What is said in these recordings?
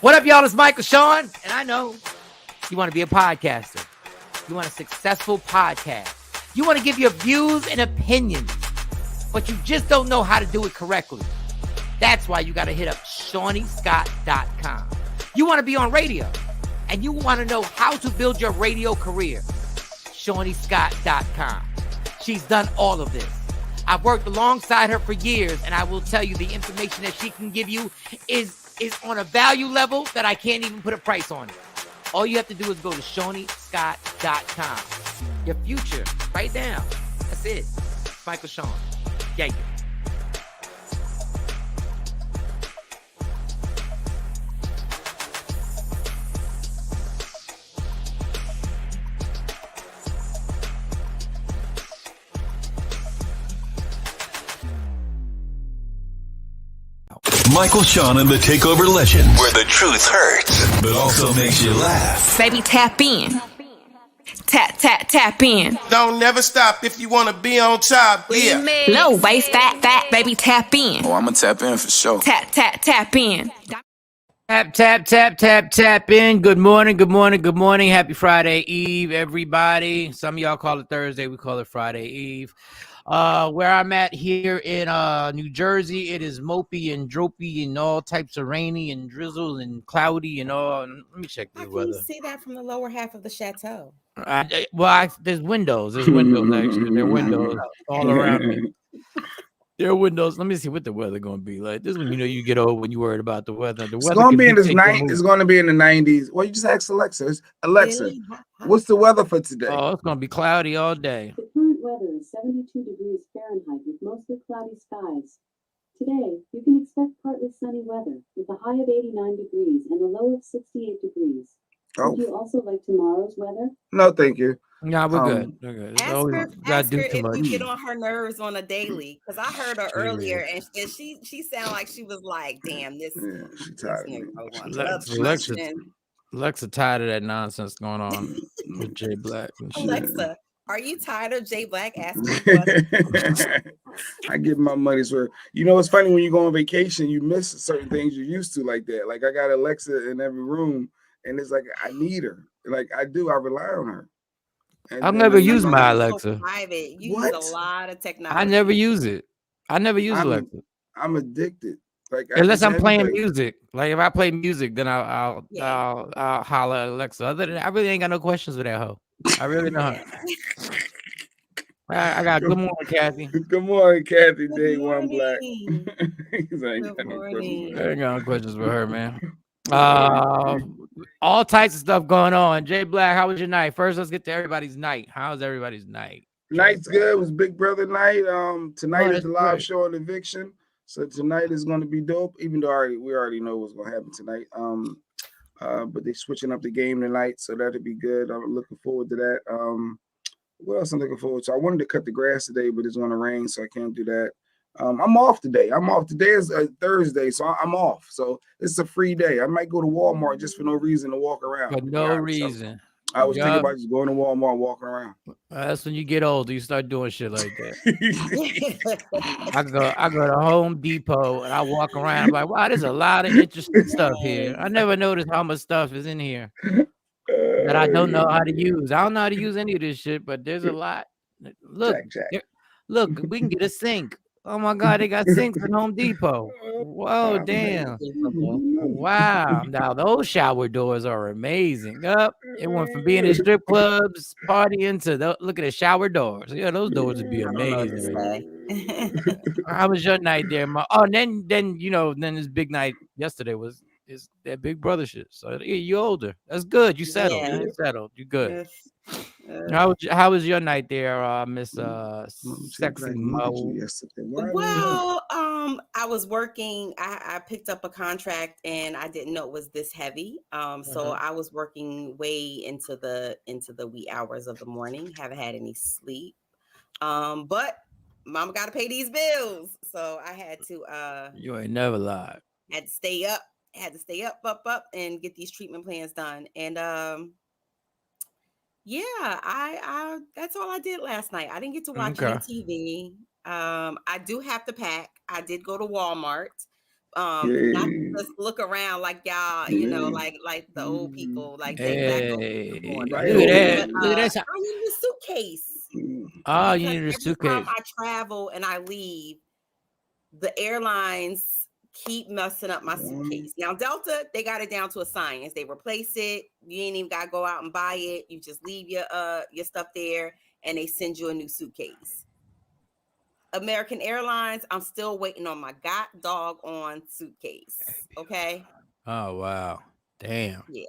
What up, y'all? It's Michael Shawn, and I know you want to be a podcaster. You want a successful podcast. You want to give your views and opinions, but you just don't know how to do it correctly. That's why you got to hit up ShawnyScott.com. You want to be on radio, and you want to know how to build your radio career. ShawnyScott.com. She's done all of this. I've worked alongside her for years, and I will tell you the information that she can give you is on a value level that I can't even put a price on it. All you have to do is go to ShawnyScott.com. Your future, right now. That's it. Michael Shawn. Yeah. Michael Shawn and the Takeover legend, where the truth hurts, but also makes you laugh. Baby, tap in. Tap in. Don't never stop if you want to be on top. Yeah. Low waist, fat, baby, tap in. Oh, I'm gonna tap in for sure. Tap in. Tap in. Good morning. Happy Friday Eve, everybody. Some of y'all call it Thursday. We call it Friday Eve. Where I'm at here in New Jersey, it is mopey and dropey and all types of rainy and drizzle and cloudy and all. Let me check the weather. Can you see that from the lower half of the chateau? There's windows. There's windows actually. There are windows all around me. There are windows. Let me see what the weather going to be like. This is when you get old when you worried about the weather. The weather going to be in this night. It's going to be in the 90s. Well, you just ask Alexa. Alexa, really? What's the weather for today? Oh, it's going to be cloudy all day. The current weather is 72 degrees Fahrenheit with mostly cloudy skies. Today, you can expect partly sunny weather with a high of 89 degrees and a low of 68 degrees. Oh. Would you also like tomorrow's weather? No, thank you. No, we're good. We're good. Ask her if you get on her nerves on a daily, because I heard her earlier, and she sounded like she was like, "Damn, this." Yeah, she's tired. Alexa tired of that nonsense going on with Jay Black. Alexa, are you tired of Jay Black asking questions? I give my money's worth. You know, it's funny when you go on vacation, you miss certain things you're used to like that. Like I got Alexa in every room, and it's like I need her. Like I do, I rely on her. I've never used my Alexa. Private. You use a lot of technology. I never use it. I never use Alexa. I'm addicted. Like unless I'm playing music. Like if I play music, then I'll holler at Alexa. Other than that, I really ain't got no questions with that hoe. I really don't. I got good morning, Kathy. Good morning, Kathy. Day one black. I ain't got no questions with her, man. All types of stuff going on. Jay Black, how was your night? First, let's get to everybody's night. How's everybody's night? Night's good. It was Big Brother night. Tonight is the live show on Eviction. So tonight is going to be dope, even though we already know what's going to happen tonight. But they're switching up the game tonight, so that'll be good. I'm looking forward to that. What else I'm looking forward to? I wanted to cut the grass today, but it's going to rain, so I can't do that. I'm off today. Today is Thursday, so I'm off. So it's a free day. I might go to Walmart just for no reason to walk around. For no reason. I was thinking about just going to Walmart, walking around. That's when you get older. You start doing shit like that. I go to Home Depot and I walk around. I'm like, wow, there's a lot of interesting stuff here. I never noticed how much stuff is in here that I don't know how to use. I don't know how to use any of this shit, but there's a lot. Look, look, we can get a sink. Oh my God, they got sinks at Home Depot. Whoa, damn. Wow. Now those shower doors are amazing. It went from being in strip clubs, partying to look at the shower doors. Yeah, those doors would be amazing. How was your night there, then this big night yesterday is that Big Brother shit. So you older. That's good. You settled. Yeah. You settled. You good. How was your night there, Miss Sexy Mo? Well, I was working. I picked up a contract and I didn't know it was this heavy. So I was working way into the wee hours of the morning. Haven't had any sleep. But Mama got to pay these bills, so I had to. You ain't never lied. Had to stay up. Up, and get these treatment plans done. And yeah, I that's all I did last night. I didn't get to watch any TV. I do have to pack. I did go to Walmart. just look around like y'all, you know, like the old people, like they black old people doing Look it. at that. But Look at that. I need a suitcase Oh, you because need a every time suitcase. I travel and I leave, the airlines keep messing up my suitcase. Now Delta, they got it down to a science. They replace it. You ain't even gotta go out and buy it. You just leave your stuff there, and they send you a new suitcase. American Airlines, I'm still waiting on my doggone suitcase. Okay. Oh wow, damn. Yeah.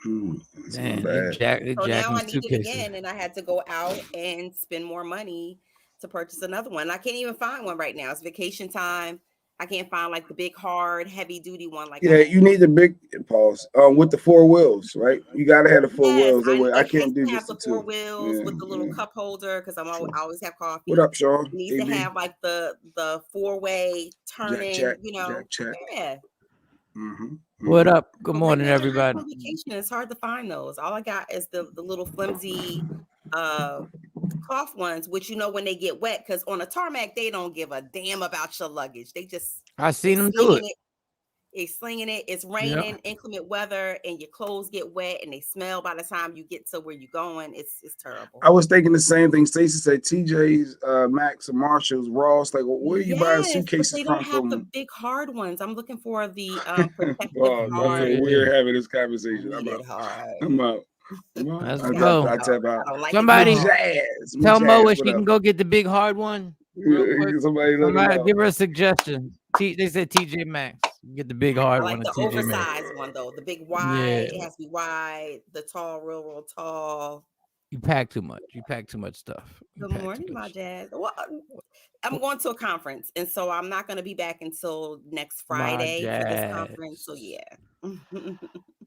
It's not Man, bad. they So now jacking I need it suitcases. again, and I had to go out and spend more money to purchase another one. I can't even find one right now. It's vacation time. I can't find like the big, hard, heavy duty one. Like Yeah, you need the big pause with the 4 wheels, right? You gotta have the 4 yes, wheels. That way I it has can't do to have just the the 4 2. wheels with the little Yeah. cup holder because I always have coffee. What up, Shawn? It needs to have like the 4-way turning, Jack, you know. Jack. Yeah. What up? Good But morning, right now, everybody. on vacation, it's hard to find those. All I got is the little flimsy cloth ones, which you know when they get wet, because on a tarmac they don't give a damn about your luggage. They seen them do it. They slinging it. It's Yep. raining, inclement weather, and your clothes get wet and they smell by the time you get to where you're going. It's terrible. I was thinking the same thing. Stacey said TJ's, Max, and Marshalls, Ross. Like, where are you buying Yes, but suitcases they don't have the from? big hard ones. I'm looking for the protective Oh, I hard. feel weird having this conversation. I I'm need out. it hard. I'm out. Let's I go. tap out. I don't like Somebody it. tell Mo Jazz, if she can go get the big hard one. Real quick. Somebody let her know. Give her a suggestion. They said TJ Maxx. Get the big hard I like one. the TJ Maxx. oversized one though. The big wide. Yeah. It has to be wide. The tall, real tall. You pack too much. You pack too much stuff. Good morning, my jazz. Well, I'm going to a conference, and so I'm not going to be back until next Friday for this conference. So yeah.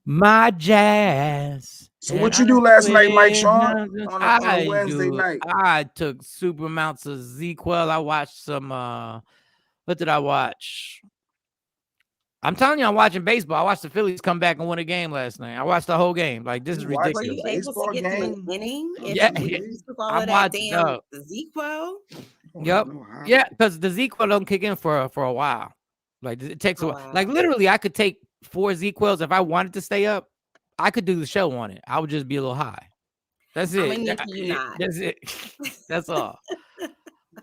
My jazz. So what you do last night, Mike Shawn? On a Wednesday night. I took super amounts of ZQL. I watched some what did I watch? I'm telling you, I'm watching baseball. I watched the Phillies come back and win a game last night. I watched the whole game. Like, this is ridiculous. Were you able to get to an inning? Yeah. You took all of that damn ZQL? Yep. Yeah, because the ZQL don't kick in for a while. Like, it takes a while. Like, literally, I could take 4 ZQLs if I wanted to stay up. I could do the show on it. I would just be a little high. That's it. That's it. That's all.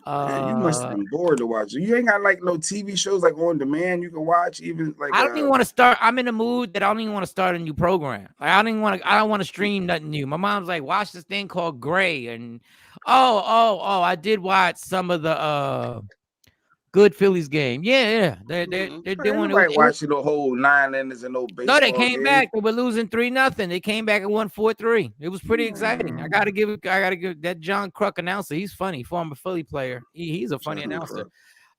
Man, you must have been bored to watch. You ain't got like no TV shows like on demand you can watch. Even like I don't even want to start. I'm in a mood that I don't even want to start a new program. Like, I don't want to stream nothing new. My mom's like, watch this thing called Gray, and I did watch some of the good Phillies game. Yeah. They're doing it. Watching the whole 9 innings and no baseball. No, they came back. They were losing 3-0. They came back and won 4-3. It was pretty exciting. I gotta give that John Kruk announcer. He's funny, former Philly player. He's a funny announcer.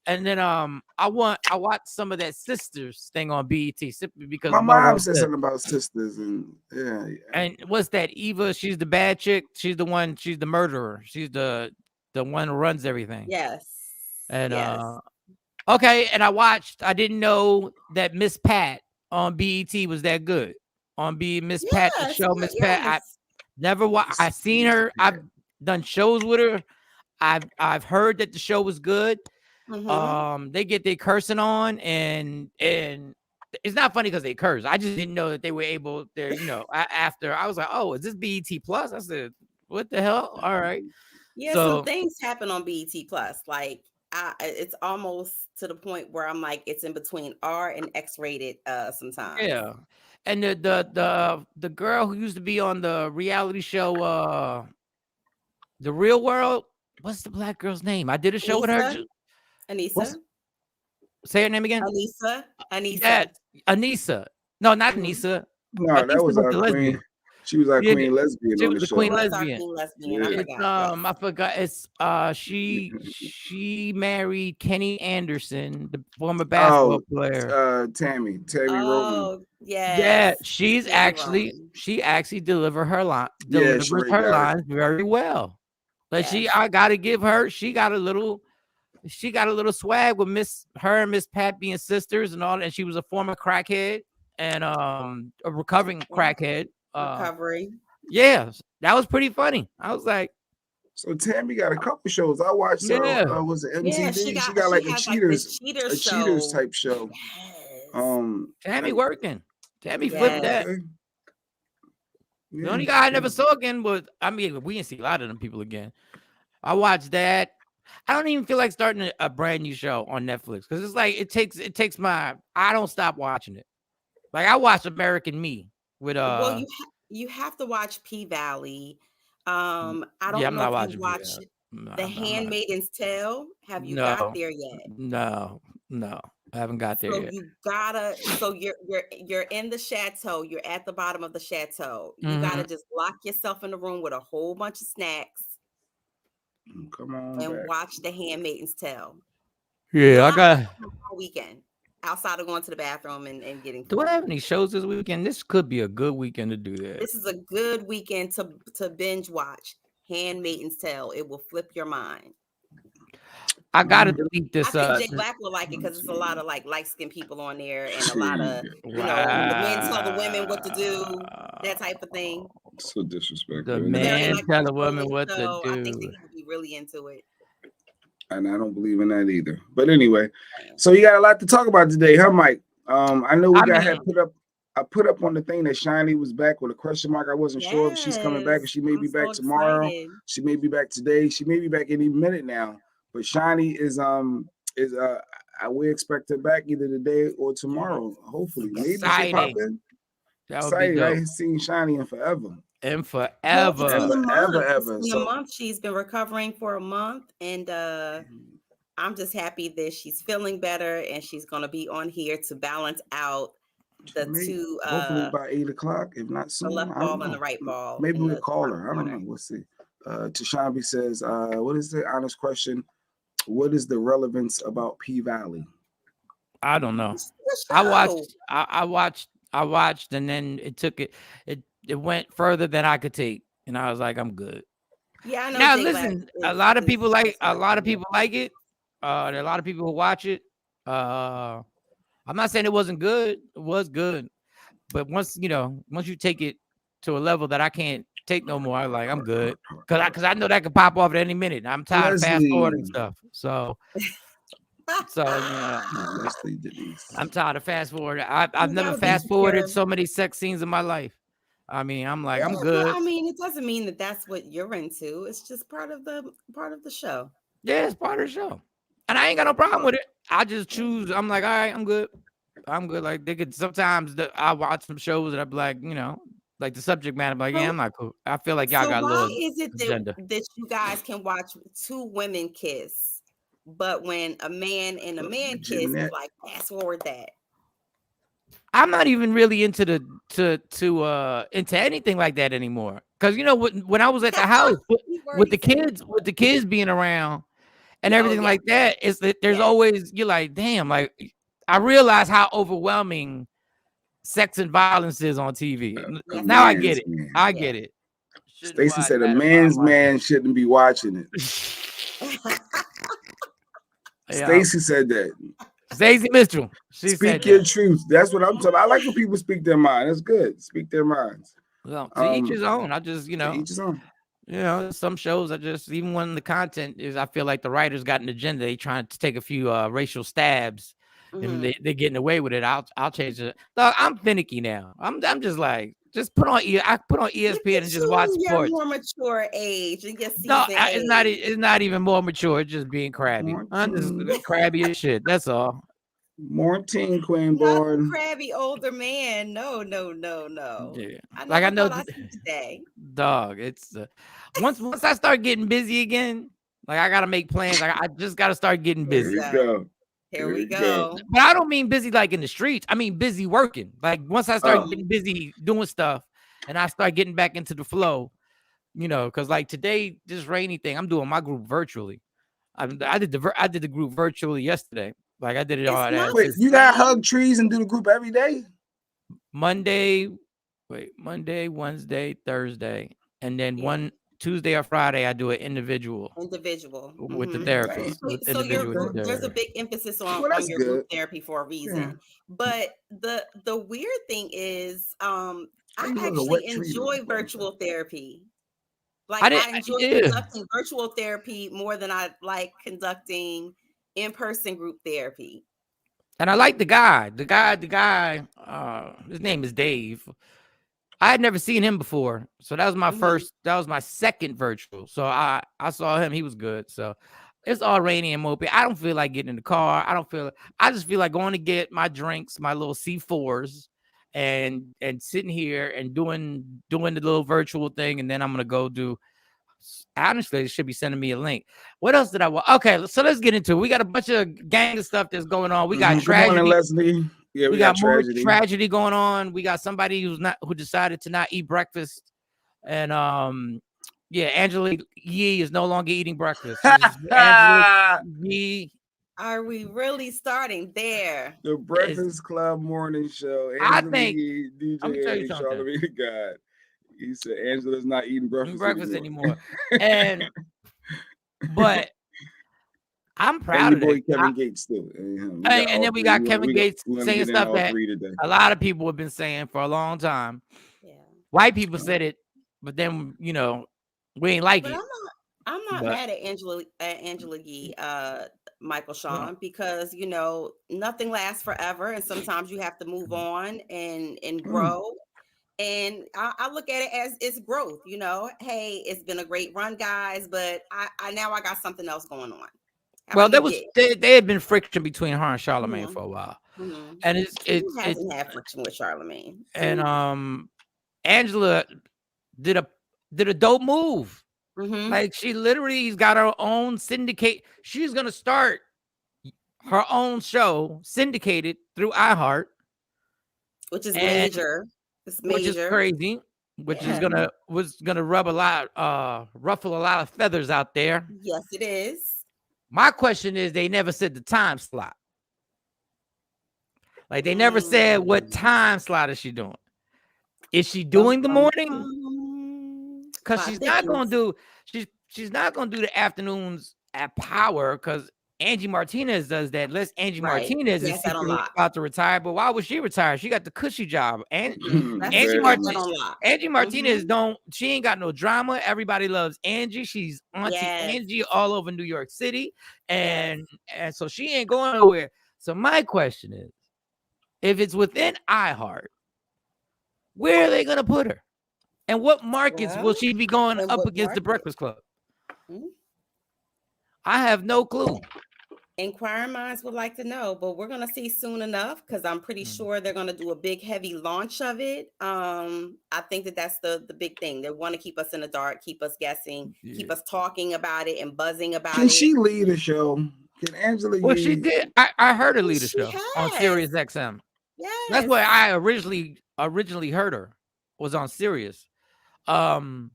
And then I watched some of that Sisters thing on BET simply because my mom said something about Sisters and yeah. And what's that? Eva? She's the bad chick. She's the one. She's the murderer. She's the one who runs everything. Yes. And okay, and I didn't know that Miss Pat on BET was that good. On Miss Pat, the show Miss Pat. I never watched. I seen her. I've done shows with her. I've heard that the show was good. They get their cursing on, and it's not funny because they curse. I just didn't know that they were able. After I was like, oh, is this BET Plus? I said, what the hell? All right. Yeah, some things happen on BET Plus. Like, it's almost to the point where I'm like, it's in between R and X-rated sometimes. Yeah, and the girl who used to be on the reality show, The Real World. What's the black girl's name? I did a show with her. Anissa. Say her name again. Anissa. Yeah, Anissa. No, not Anissa. No, Anissa that was our lesbian. queen. She was our queen lesbian. She on was the the queen show. lesbian. I forgot. It's she married Kenny Anderson, the former basketball player. Tammy Roman. Yeah. She actually delivers her lines very well. Like I gotta give her. She got a little swag with her and Miss Pat being sisters and all that. And she was a former crackhead and a recovering crackhead. Recovery. Yeah, that was pretty funny. I was like, so Tammy got a couple shows. I watched. Was it MTV? She got like a Cheaters type show. Tammy working. Tammy flipped that. Okay. The only guy I never saw again was, I mean, we didn't see a lot of them people again. I watched that. I don't even feel like starting a brand new show on Netflix because it's like it takes my. I don't stop watching it. Like I watched American Me with Well, you have to watch P-Valley. I don't I'm know not if you watching watch No, The I'm not. Handmaid's Tale. Have you got there yet? No, I haven't got there So yet. you gotta. So you're in the chateau. You're at the bottom of the chateau. You gotta just lock yourself in the room with a whole bunch of snacks. Come on, and back. watch The Handmaid's Tale. Yeah, I got all weekend outside of going to the bathroom and getting food. Do I have any shows this weekend? This could be a good weekend to do that. This is a good weekend to binge watch Handmaid's Tale. It will flip your mind. I gotta delete this. I think Jay Black will like it because there's a lot of like light-skinned people on there and a lot of the men tell the women what to do, that type of thing. So disrespectful. The man tell the woman what to do. I think they will be really into it. And I don't believe in that either. But anyway, so you got a lot to talk about today, huh, Mike? I know I put up on the thing that Shani was back with a question mark. I wasn't sure if she's coming back, or she may be back tomorrow. Excited. She may be back today. She may be back any minute now. But Shani is we expect her back either today or tomorrow. Hopefully, maybe she pop in. That would excited. Be dope. I ain't seen Shani in forever. And forever. Well, in a month. She's been recovering for a month, and I'm just happy that she's feeling better, and she's gonna be on here to balance out the two. Hopefully by 8 o'clock, if not soon. The left ball and the right ball. Maybe we'll call her. I don't know. We'll see. Tashambi says, "What is the honest question? What is the relevance about P-Valley?" I don't know. I watched, and then it went further than I could take, and I was like, I'm good. Yeah, I know. Now listen, a lot of people like it. There are a lot of people who watch it. I'm not saying it wasn't good. It was good, but once you take it to a level that I can't take no more, I'm good because I know that could pop off at any minute. I'm tired of fast forwarding stuff. So I'm tired of fast forwarding. I've never fast forwarded so many sex scenes in my life. I mean, I'm good. I mean, it doesn't mean that that's what you're into. It's just part of the show. Yeah, it's part of the show, and I ain't got no problem with it. I just choose. I'm like, all right, I'm good. Like they could sometimes I watch some shows that I'm like, like the subject matter. I'm like, yeah, I'm not cool. I feel like y'all got a little. Why is it that you guys can watch two women kiss, but when a man and a man kiss, it's like fast forward that? I'm not even really into into anything like that anymore. Because when I was at the house with the kids being around and everything like that, is that there's always you're like, damn, like I realize how overwhelming sex and violence is on TV. Now I get it. I get it. Stacy said a man's man shouldn't be watching it. Stacy said that. Stacey Mitchell. Speak your truth. That's what I'm talking about. I like when people speak their mind. That's good. Speak their minds. Well, to each his own. I just, to each his own. Some shows I just, even when the content is, I feel like the writers got an agenda. They trying to take a few racial stabs, and they're getting away with it. I'll change it. Dog, I'm finicky now. I'm just like, just put on ESPN and just watch sports. More mature age and get it's not even more mature. It's just being crabby. I'm just crabby as shit. That's all. Morning, Queen Born. Crabby older man. No. Yeah, I know today. Dog, it's once I start getting busy again, like I gotta make plans. I just gotta start getting busy. Here we go. But I don't mean busy like in the streets. I mean busy working. Like once I start getting busy doing stuff and I start getting back into the flow, because like today, this rainy thing, I'm doing my group virtually. I did the group virtually yesterday. Like I did it all that. Wait, you got hug trees and do the group every day? Monday, Wednesday, Thursday, and then Tuesday or Friday, I do an individual with the therapist. So there's a big emphasis on your group therapy for a reason. Yeah. But the weird thing is, I actually enjoy virtual therapy. Like I enjoy conducting virtual therapy more than I like conducting in-person group therapy. And I like the guy. His name is Dave. I had never seen him before. So that was my first, that was my second virtual. So I saw him. He was good. So it's all rainy and mopey. I don't feel like getting in the car. I just feel like going to get my drinks, my little C4s, and sitting here and doing the little virtual thing. And then I'm going to go do. Honestly, they should be sending me a link. What else did I want? Okay, so let's get into it. We got a bunch of gang stuff that's going on. We got tragedy. Good morning, Leslie. Yeah, we got more tragedy going on. We got somebody who decided to not eat breakfast, and yeah, Angela Yee is no longer eating breakfast. Angela Yee. Are we really starting there? The Breakfast Club morning show. I think Yee, DJ Charlamagne the God. He said Angela's not eating breakfast anymore. And but I'm proud of boy Kevin Gates too. And then we got Kevin Gates saying stuff that a lot of people have been saying for a long time. Yeah. White people said it, but then we ain't like it. I'm not mad at Angela Yee, Michael Shawn, because nothing lasts forever, and sometimes you have to move on and grow. And I look at it as it's growth, Hey, it's been a great run, guys, but I now got something else going on. Well, there had been friction between her and Charlamagne for a while, and it hasn't had friction with Charlamagne. And Angela did a dope move. Like she literally's got her own syndicate. She's gonna start her own show syndicated through iHeart, which is major. Which is crazy. Which is gonna ruffle a lot of feathers out there. Yes, it is. My question is, they never said the time slot. Like they never said what time slot is she doing. Is she doing the morning? Because she's not gonna do the afternoons at Power, because Angie Martinez does that. Unless Angie Martinez is about to retire, but why would she retire? She got the cushy job. And Angie Martinez she ain't got no drama. Everybody loves Angie. She's Auntie Angie all over New York City, and so she ain't going nowhere. So my question is, if it's within iHeart, where are they gonna put her? And what markets will she be going up against the Breakfast Club? I have no clue. Inquiring minds would like to know, but we're going to see soon enough, because I'm pretty sure they're going to do a big, heavy launch of it. I think that's the big thing. They want to keep us in the dark, keep us guessing, keep us talking about it and buzzing about it. Can she lead a show? Can Angela? Well, she did. I heard her lead a show on Sirius XM. Yeah, that's where I originally heard her, was on Sirius. Can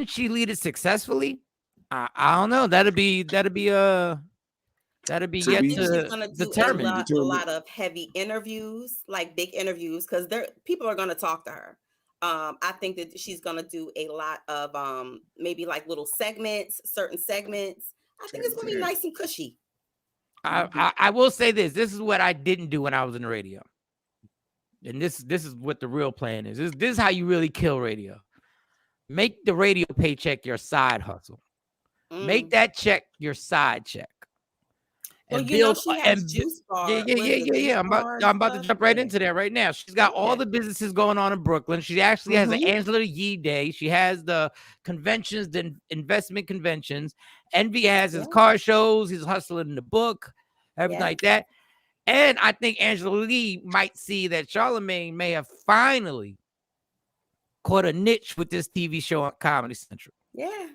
she lead it successfully? I don't know. That'd be yet to determine. A lot of heavy interviews, like big interviews, because people are going to talk to her. I think that she's going to do a lot of maybe like little segments, certain segments. I think it's going to be nice and cushy. I will say this. This is what I didn't do when I was in the radio. And this is what the real plan is. This is how you really kill radio. Make the radio paycheck your side hustle. Make that check your side check. Well, she has Juice Bar. Yeah. I'm about to jump right into that right now. She's got all the businesses going on in Brooklyn. She actually has an Angela Yee Day. She has the conventions, the investment conventions. Envy has his car shows. He's hustling in the book, everything like that. And I think Angela Yee might see that Charlamagne may have finally caught a niche with this TV show on Comedy Central. Yeah.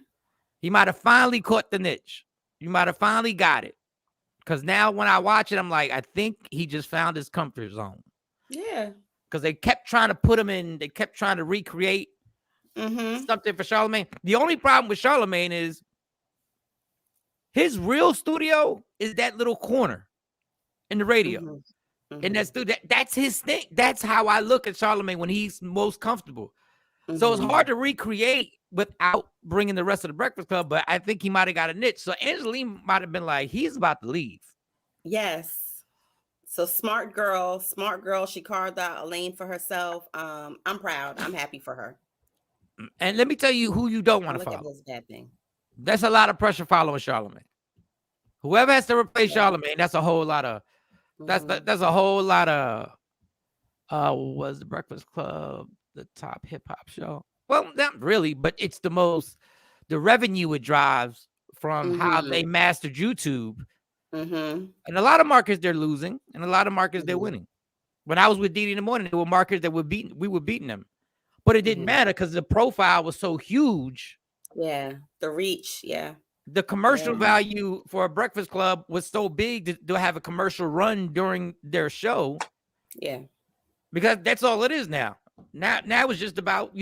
He might have finally caught the niche. You might have finally got it. Because now when I watch it, I'm like, I think he just found his comfort zone. Yeah. Because they kept trying to put him in. They kept trying to recreate something for Charlamagne. The only problem with Charlamagne is his real studio is that little corner in the radio. And that's his thing. That's how I look at Charlamagne when he's most comfortable. So it's hard to recreate without bringing the rest of the Breakfast Club, but I think he might have got a niche. So Angeline might have been like, he's about to leave. Yes. So smart girl. She carved out a lane for herself. I'm proud. I'm happy for her. And let me tell you who you don't want to follow. That's a lot of pressure following Charlamagne. Whoever has to replace Charlemagne, that's a whole lot of. That's a whole lot of. Was the Breakfast Club the top hip hop show? Well, not really, but it's the most. The revenue it drives from how they mastered YouTube. And a lot of markets they're losing, and a lot of markets they're winning. When I was with Didi in the morning, there were markets that we were beating them, but it didn't matter because the profile was so huge. Yeah, the reach. Yeah, the commercial value for a Breakfast Club was so big to have a commercial run during their show. Yeah, because that's all it is now. Now it's just about,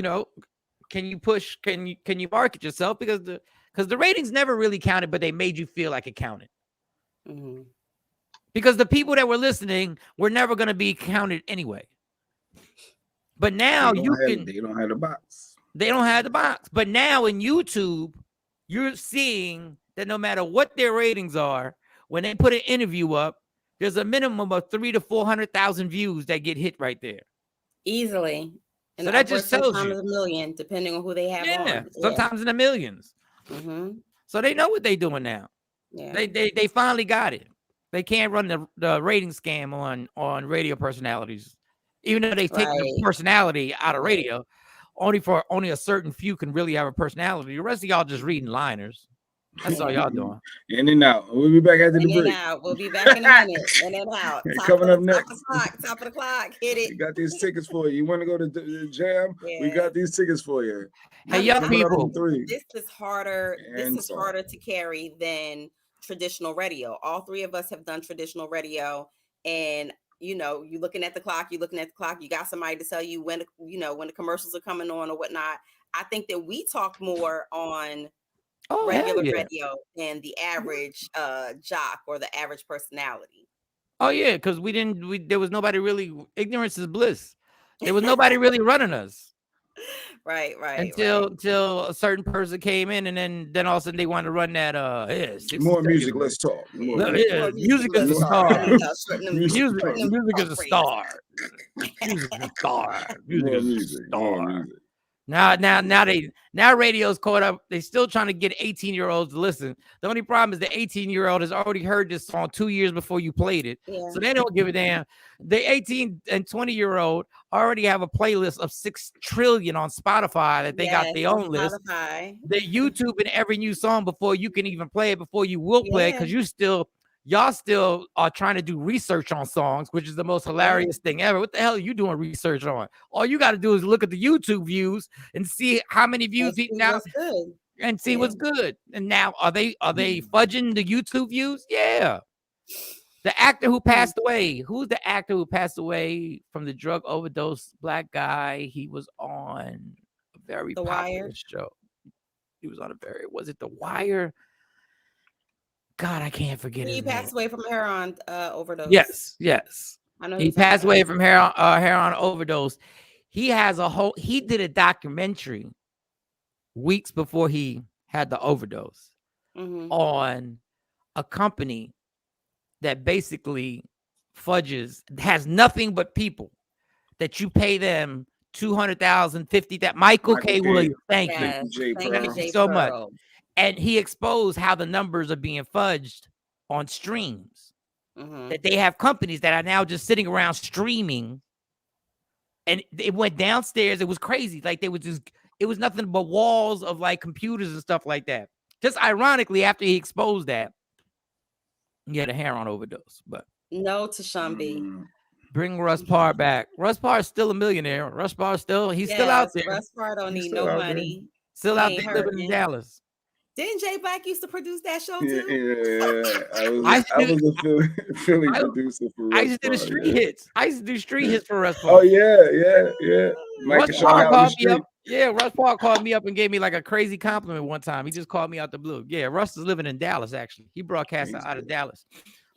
can you push? Can you market yourself? Because the ratings never really counted, but they made you feel like it counted. Because the people that were listening were never going to be counted anyway. But now they don't have the box. They don't have the box. But now in YouTube, you're seeing that no matter what their ratings are, when they put an interview up, there's a minimum of 300,000 to 400,000 views that get hit right there. Easily. And so that just tells you. A million, depending on who they have on. Sometimes in the millions. So they know what they're doing now. Yeah. They finally got it. They can't run the rating scam on radio personalities. Even though they take the personality out of radio, only a certain few can really have a personality. The rest of y'all just reading liners. That's all y'all doing. In and out. We'll be back after the break. We'll be back in a minute. In and out. Coming up next. Top of the clock. Hit it. We got these tickets for you. You want to go to the jam? Yeah. We got these tickets for you. Hey, young people. This is harder. Harder to carry than traditional radio. All three of us have done traditional radio, and you're looking at the clock. You got somebody to tell you when the commercials are coming on or whatnot. I think that we talk more on regular radio than the average jock or the average personality. Oh yeah, because there was nobody really. Ignorance is bliss. There was nobody really running us. Right. Until a certain person came in, and then all of a sudden they wanted to run that. More music. Let's talk. Music is a star. Music is a star. Music is a star. Music is a star. Now radio's caught up. They're still trying to get 18-year-olds to listen. The only problem is the 18-year-old has already heard this song 2 years before you played it. Yeah. So they don't give a damn. The 18 and 20-year-old already have a playlist of 6 trillion on Spotify that they got their own list. They YouTube in every new song before you can even play it, before you will play it, because y'all still are trying to do research on songs, which is the most hilarious thing ever. What the hell are you doing research on? All you got to do is look at the YouTube views and see how many views and see what's good. And now are they fudging the YouTube views? Yeah. The actor who passed away. Who's the actor who passed away from the drug overdose? Black guy. He was on a very popular show. He was on was it The Wire? God, I can't forget his name. He passed away from heroin overdose. Yes. I know he passed away from heroin overdose. He did a documentary weeks before he had the overdose on a company that basically has nothing but people that you pay them $200,000, $50,000. Michael K. Williams. Thank you. Thank you so much. And he exposed how the numbers are being fudged on streams. That they have companies that are now just sitting around streaming. And it went downstairs. It was crazy. Like it was nothing but walls of like computers and stuff like that. Just ironically, after he exposed that, he had a heroin overdose. But no to Shawn B. Bring Russ Parr back. Russ Parr is still a millionaire. Russ Parr still out there. Russ Parr don't need no money. Still out there living in Dallas. Didn't Jay Black used to produce that show too? Yeah. I was a Philly producer for Russ. I used to do street hits. I used to do street hits for Russ Oh Parr. yeah. Russ Parr called me up. Yeah, Russ Parr called me up and gave me like a crazy compliment one time. He just called me out the blue. Yeah, Russ is living in Dallas actually. He broadcasts out of Dallas.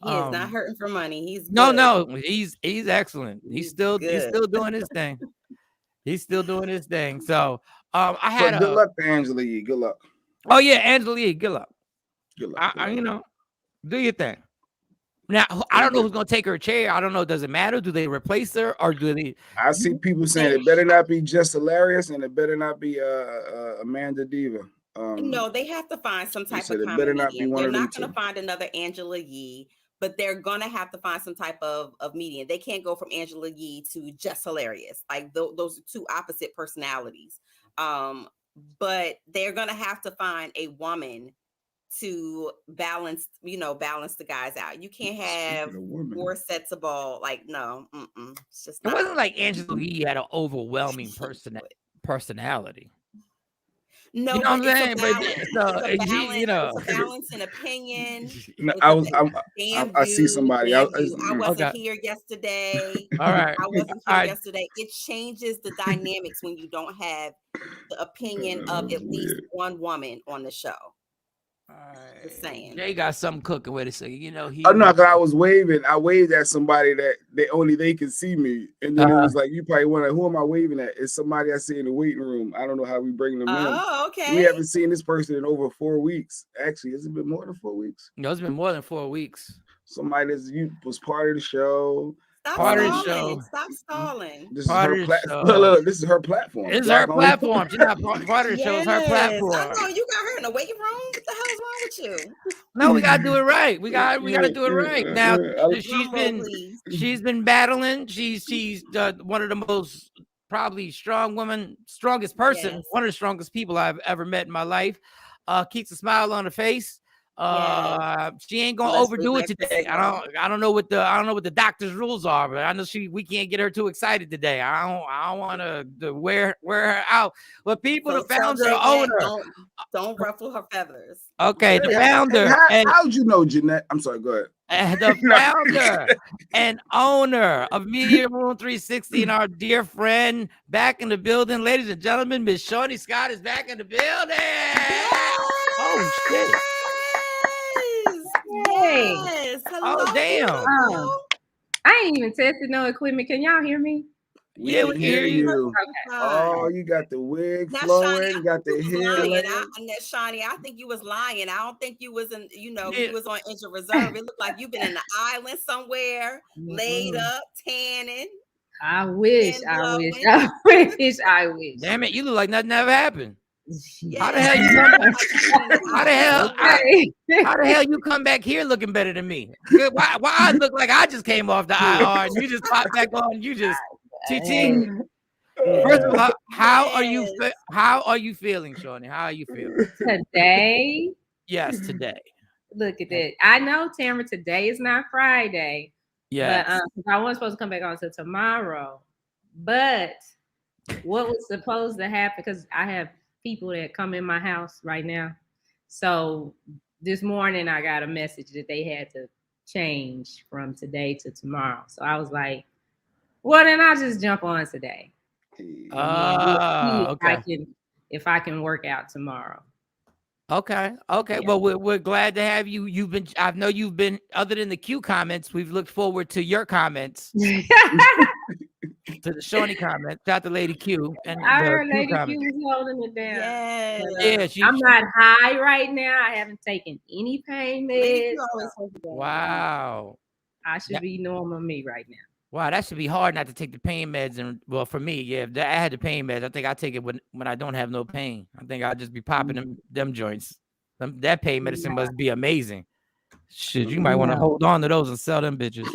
He is not hurting for money. He's good. No. He's excellent. He's still doing his thing. He's still doing his thing. So I had good luck to Angela Yee. Good luck. Oh yeah, Angela Yee, good luck. Good luck. Do your thing. Now I don't know who's gonna take her chair. I don't know. Does it matter? Do they replace her or do they? I see people saying it better not be Just Hilarious and it better not be Amanda Diva. No, they have to find some type of it common better not be median. one They're of them not going to two. find another Angela Yee, but they're going to have to find some type of median. They can't go from Angela Yee to just hilarious. Like those are two opposite personalities. But they're going to have to find a woman to balance the guys out. You can't have four sets of ball. Like, no, it's just It not. wasn't like Angela Yee had an overwhelming personality. No, You know but what I'm it's saying? a balance. It's a balance. It's a balance in opinion. No, Damn I see you, somebody. damn you. I wasn't Okay. here yesterday. All right. I wasn't All here right. yesterday. It changes the dynamics when you don't have the opinion of at least one woman on the show. Just saying. Jay got something cooking with it, so he. Oh no, because I was waving. I waved at somebody that they could see me, and then it was like, you probably wonder who am I waving at? It's somebody I see in the waiting room. I don't know how we bring them in. Oh, okay. We haven't seen this person in over 4 weeks. Actually, has it been more than 4 weeks? No, it's been more than 4 weeks. Somebody was part of the show. Stop stalling. Stop stalling. This is her platform. Look, this is her platform. It's her platform. She's not part of the show. It's her platform. I know you got her in the waiting room. What the hell is wrong with you? No, we gotta do it right. We gotta do it right. Now she's been battling. She's one of the most probably strongest person, Yes. one of the strongest people I've ever met in my life. Keeps a smile on her face. She ain't gonna overdo it today. I don't know what the doctor's rules are, but I know we can't get her too excited today. I don't want to wear her out. But people, the founder, owner, don't ruffle her feathers. Okay, the founder. How'd you know, Jeanette? I'm sorry. Go ahead. The founder and owner of Media Room 360 and our dear friend back in the building, ladies and gentlemen, Miss Shani Scott is back in the building. Oh shit. Yes. Hello. Oh damn. I ain't even tested no equipment. Can y'all hear me? Yeah, we hear you. Okay. Oh, you got the wig flowing, you got the hair. Shani, I think you was lying. I don't think you was you was on injured reserve. It looked like you've been in the island somewhere, laid up, tanning. I wish. Damn it, you look like nothing ever happened. Yes. How the hell you come back? How the hell you come back here looking better than me? Why I look like I just came off the IR and you just popped back on? You just TT. First of all, how are you feeling, Shawnee? How are you feeling today? Yes, today. Look at that. I know, Tamara. Today is not Friday. Yeah, but I wasn't supposed to come back on until tomorrow. But what was supposed to happen? Because I have people that come in my house right now. So this morning I got a message that they had to change from today to tomorrow. So I was like, well, then I'll just jump on today. Okay. If I can work out tomorrow. Okay. Yeah. Well, we're glad to have you. I know you've been, other than the Q comments, we've looked forward to your comments. To the Shawnee comment, shout out to Lady Q. And I heard Lady Q was holding it down. Yes. I'm not high right now. I haven't taken any pain meds. Wow. I should be normal me right now. Wow, that should be hard not to take the pain meds. And well, for me, yeah, if I had the pain meds, I think I take it when I don't have no pain. I think I'll just be popping them joints. That pain medicine must be amazing. Shit, you might want to hold on to those and sell them bitches.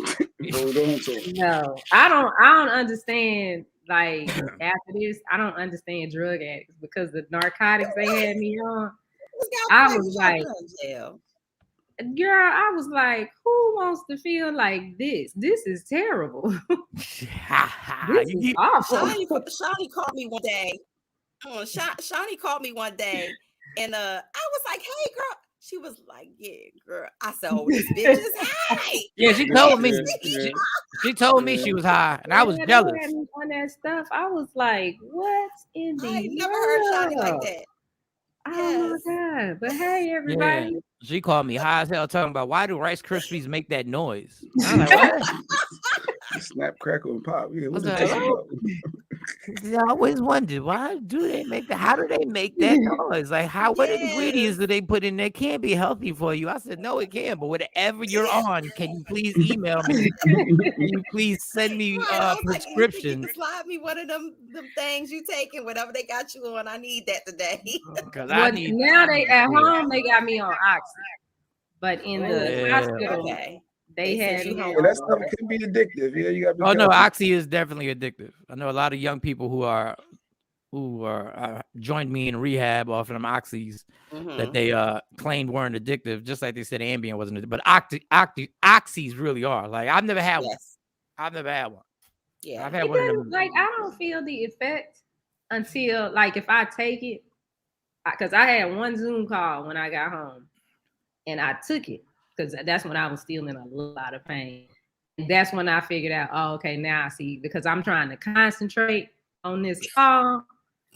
No, I don't understand. Like after this, I don't understand drug addicts because the narcotics they had me on. I was like, girl, I was like, who wants to feel like this? This is terrible. This is awful. Shani called me one day. Shani called me one day, and I was like, hey, girl. She was like, yeah, girl. I said, oh, this bitch is high. Yeah, she told me. She told me she was high, and I was jealous. On that stuff, I was like, what in the I never heard Shani like that. Oh my God. But hey, everybody. Yeah. She called me high as hell talking about why do Rice Krispies make that noise? I'm like, what? Snap, crackle, and pop. Yeah, what the hell? I always wondered, why do they make that? How do they make that noise? Like, what ingredients do they put in there? Can't be healthy for you. I said, no, it can. But whatever you're on, can you please email me? Can you please send me I was like, you prescriptions? can slide me one of them things you taking, whatever they got you on. I need that today. Because now they at home, they got me on Oxy. But in the hospital, they had me on. That stuff can be addictive. Yeah, you got to be careful. no, Oxy is definitely addictive. I know a lot of young people who joined me in rehab off of them Oxys that they claimed weren't addictive, just like they said Ambien wasn't addictive. But Oxys really are. Like, I've never had one. I've never had one. Yeah, I've had one of them. Like, I don't feel the effect until, like, if I take it, because I had one Zoom call when I got home, and I took it because that's when I was still in a lot of pain. And that's when I figured out, oh, okay, now I see, because I'm trying to concentrate on this call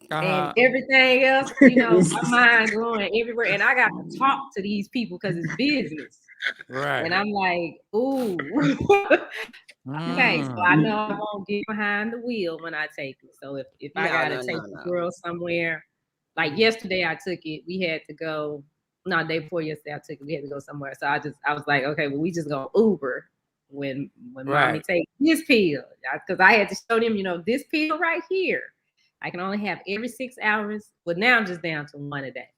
and everything else, my mind going everywhere. And I got to talk to these people because it's business. Right. And I'm like, ooh. Okay, so I know I won't get behind the wheel when I take it. So if I gotta take the girl somewhere, like yesterday I took it, we had to go. No, day before yesterday I took it, we had to go somewhere. So I was like, okay, well, we just go Uber when mommy takes this pill. Because I had to show them, this pill right here, I can only have every 6 hours. But now I'm just down to one a day.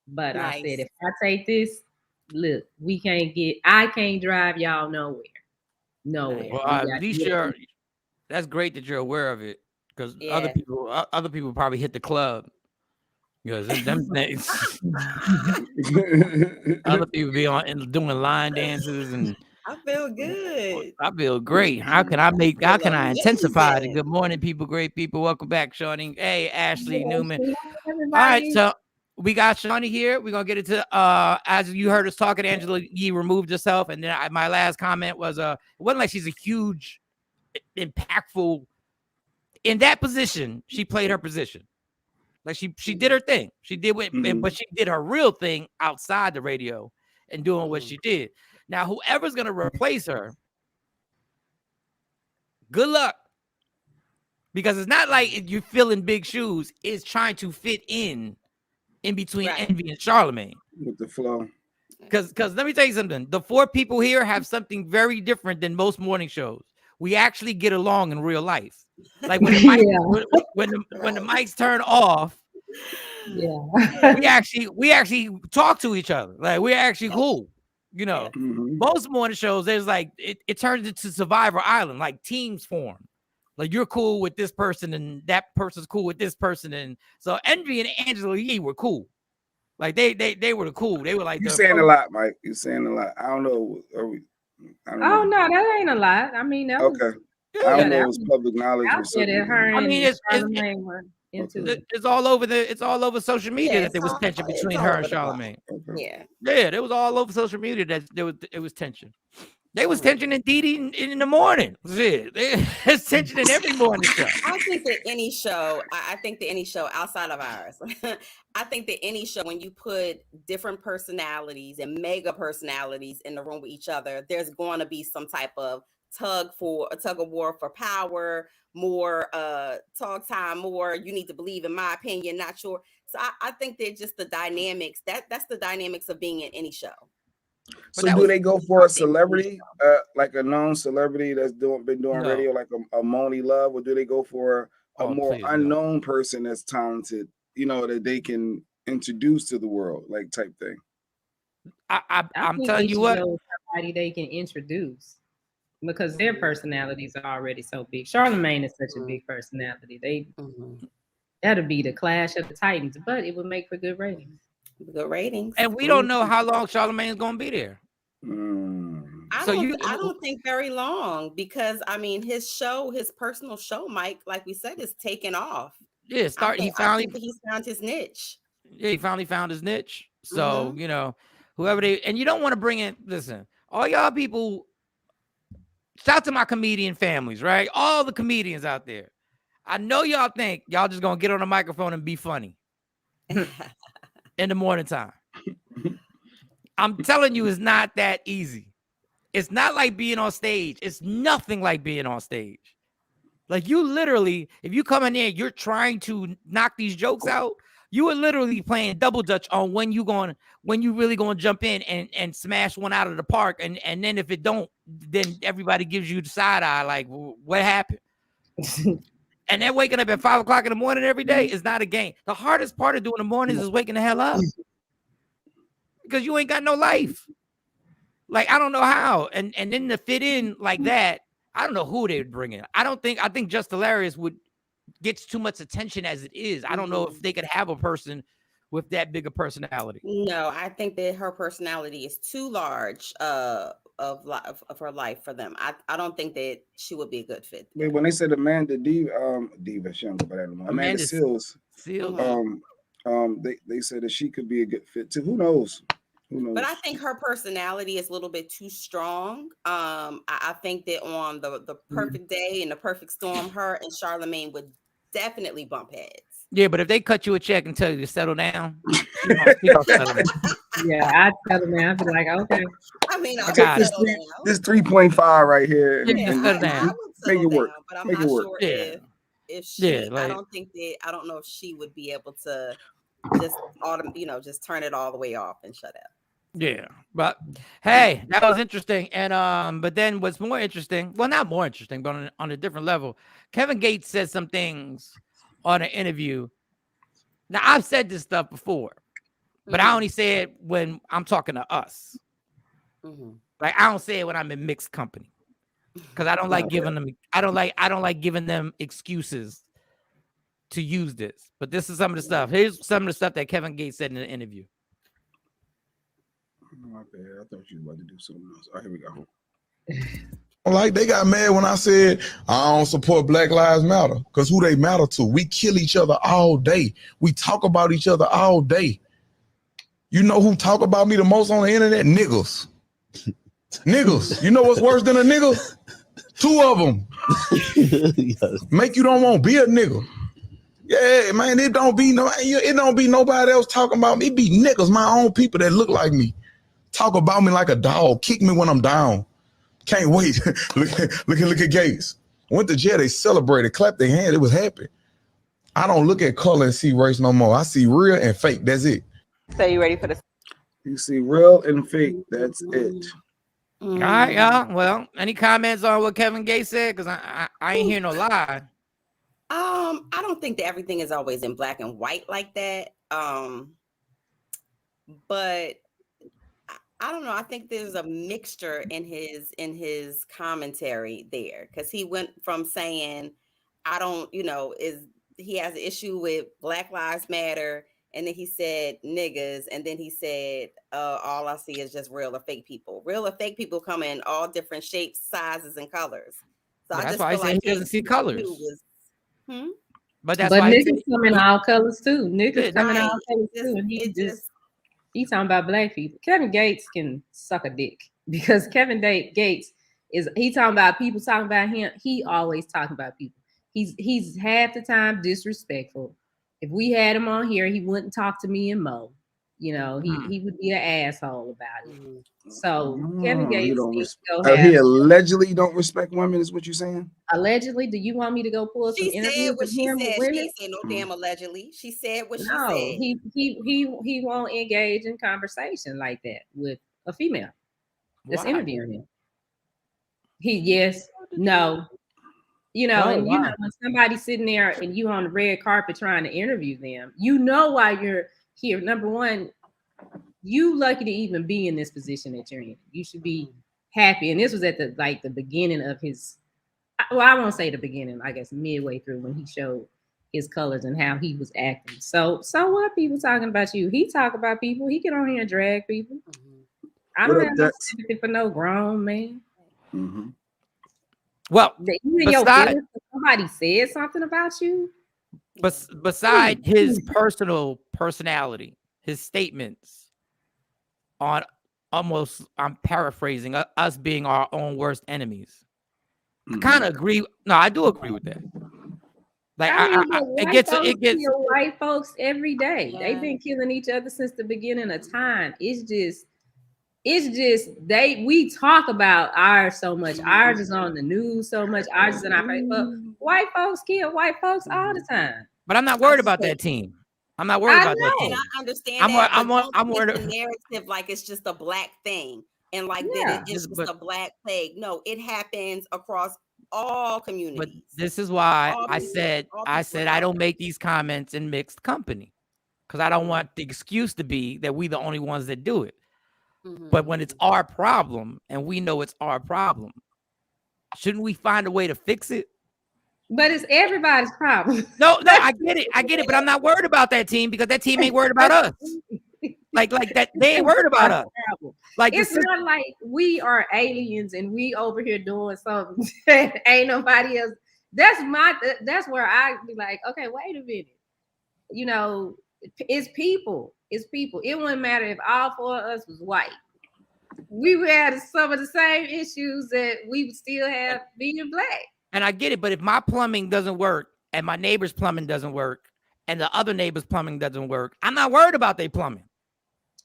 But I said, if I take this, look, I can't drive y'all nowhere. Nowhere. Well, at least that's great that you're aware of it, because other people probably hit the club. Because them things, other people be on doing line dances, and I feel good. I feel great. How can I intensify it? Good morning, people, great people. Welcome back, Shawnee. Hey, Ashley Newman. All right, so we got Shani here. We're gonna get into as you heard us talking, Angela Yee removed herself, and then my last comment was it wasn't like she's a huge, impactful in that position. She played her position. Like she did her thing. She did but she did her real thing outside the radio and doing what she did. Now, whoever's gonna replace her, good luck. Because it's not like you're filling big shoes, it's trying to fit in between Envy and Charlamagne with the flow. Because let me tell you something. The four people here have something very different than most morning shows. We actually get along in real life. Like when the when the mics turn off, we actually talk to each other. Like, we're actually cool. Most morning shows, there's like it turns into Survivor Island, like teams form. Like, you're cool with this person and that person's cool with this person. And so Envy and Angela Yee were cool. Like they were the cool. They were like, you're saying a lot, Mike. You're saying a lot. I don't know. I don't know. That ain't a lot. I mean, that okay. I don't know. It was public knowledge. I mean, it's all over it's all over social media that there was tension between her and Charlamagne. Yeah, it was all over social media that it was tension. There was tension in Didi in the morning. There's tension in every morning show. I think that any show, outside of ours, I think that any show, when you put different personalities and mega personalities in the room with each other, there's going to be some type of tug of war for power, more talk time, more you need to believe in my opinion, not sure. So I think that just the dynamics, that's the dynamics of being in any show. So do they go for a celebrity, like a known celebrity that's been doing radio, like a Moni Love, or do they go for a more unknown person that's talented, that they can introduce to the world, like type thing? I'm telling you what, somebody they can introduce, because their personalities are already so big. Charlamagne is such a big personality. That'll be the clash of the Titans, but it would make for good ratings. Good ratings, and we don't know how long Charlamagne's gonna be there. I don't think very long, because I mean his personal show, Mike, like we said, is taking off. Yeah, he's found his niche. Yeah, he finally found his niche. So whoever and you don't want to bring in. Listen, all y'all people. Shout out to my comedian families, right? All the comedians out there. I know y'all think y'all just gonna get on a microphone and be funny in the morning time. I'm telling you, it's not that easy. It's not like being on stage. It's nothing like being on stage. Like you literally, if you come in there, you're trying to knock these jokes out. You are literally playing double dutch on when you really going to jump in and smash one out of the park. And then if it don't, then everybody gives you the side eye. Like, what happened? And then waking up at 5 o'clock in the morning every day is not a game. The hardest part of doing the mornings is waking the hell up because you ain't got no life. Like, I don't know how. And then to fit in like that, I don't know who they would bring in. I think Just Hilarious gets too much attention as it is. I don't know if they could have a person with that big a personality. No, I think that her personality is too large of her life for them. I don't think that she would be a good fit. Wait, when they said Amanda Diva, she don't go by that anymore. Amanda Seals. They said that she could be a good fit too. Who knows? But I think her personality is a little bit too strong. I think that on the perfect day and the perfect storm, her and Charlamagne would definitely bump heads. Yeah, but if they cut you a check and tell you to settle down, you gonna settle down. Yeah, I'd settle down. I'd be like, okay. I mean, I got this 3.5 right here. Yeah, settle down. Make it work. But I'm Make not it work. sure if she. I don't know if she would be able to just turn it all the way off and shut out. Yeah, but hey, that was interesting. And but then what's more interesting, well, not more interesting, but on a different level, Kevin Gates said some things on an interview. Now, I've said this stuff before, but I only say it when I'm talking to us. Like, I don't say it when I'm in mixed company because I don't like giving them. I don't like giving them excuses to use this. But this is some of the stuff. Here's some of the stuff that Kevin Gates said in the interview. My bad. I thought you were about to do something else. All right, here we go. Like, they got mad when I said I don't support Black Lives Matter because who they matter to? We kill each other all day. We talk about each other all day. You know who talk about me the most on the internet? Niggas. Niggas. You know what's worse than a nigga? 2 of them. Make you don't want to be a nigga. Yeah, man, it don't be nobody else talking about me. It be niggas, my own people that look like me. Talk about me like a dog. Kick me when I'm down. Can't wait. look at Gates. Went to jail. They celebrated, clapped their hand. It was happy. I don't look at color and see race no more. I see real and fake. That's it. So you ready for this? You see real and fake. That's it. All right, y'all. Well, any comments on what Kevin Gates said? Because I ain't hear no lie. I don't think that everything is always in black and white like that. But I don't know. I think there's a mixture in his commentary there because he went from saying, he has an issue with Black Lives Matter, and then he said niggas, and then he said all I see is just real or fake people. Real or fake people come in all different shapes, sizes, and colors. So that's why I say he doesn't see colors. But that's why niggas come in all colors too. Niggas come in all colors too, and he's talking about black people. Kevin Gates can suck a dick because Kevin Gates he talking about people talking about him. He always talking about people. He's half the time disrespectful. If we had him on here, he wouldn't talk to me and Mo. You know, he would be an asshole about it. So Kevin Gates he allegedly don't respect women, is what you're saying? Allegedly, do you want me to go pull some interviews with him? She ain't say no damn allegedly. She said what she said. He won't engage in conversation like that with a female that's interviewing him. No. You know, you know, when somebody's sitting there and you on the red carpet trying to interview them, you know why you're here. Number one, you lucky to even be in this position that you're in. You should be happy. And this was at the beginning of his, well, I won't say the beginning, I guess midway through when he showed his colors and how he was acting. So what people talking about you? He talk about people. He get on here and drag people. I don't have no sympathy for no grown man. Well, somebody said something about you. But beside his personal personality, his statements on almost, I'm paraphrasing, us being our own worst enemies. I kind of agree. No, I do agree with that. Like it gets white folks every day. They've been killing each other since the beginning of time. It's just we talk about ours so much. Ours is on the news so much. Ours is in our Facebook. White folks kill white folks all the time. But I'm not worried about that team. I'm not worried about that team. And I understand I'm worried. The narrative like it's just a black thing and like that it's just a black plague. No, it happens across all communities. But this is why I said I don't make these comments in mixed company, because I don't want the excuse to be that we the only ones that do it. But when it's our problem and we know it's our problem, shouldn't we find a way to fix it? But it's everybody's problem. No, I get it, but I'm not worried about that team because that team ain't worried about us. Like that, they ain't worried about us. Like it's not like we are aliens and we over here doing something that ain't nobody else. That's where I be like, okay, wait a minute. You know, it's people. It's people. It wouldn't matter if all four of us was white. We would have some of the same issues that we would still have being black. And I get it, but if my plumbing doesn't work and my neighbor's plumbing doesn't work and the other neighbor's plumbing doesn't work, I'm not worried about their plumbing.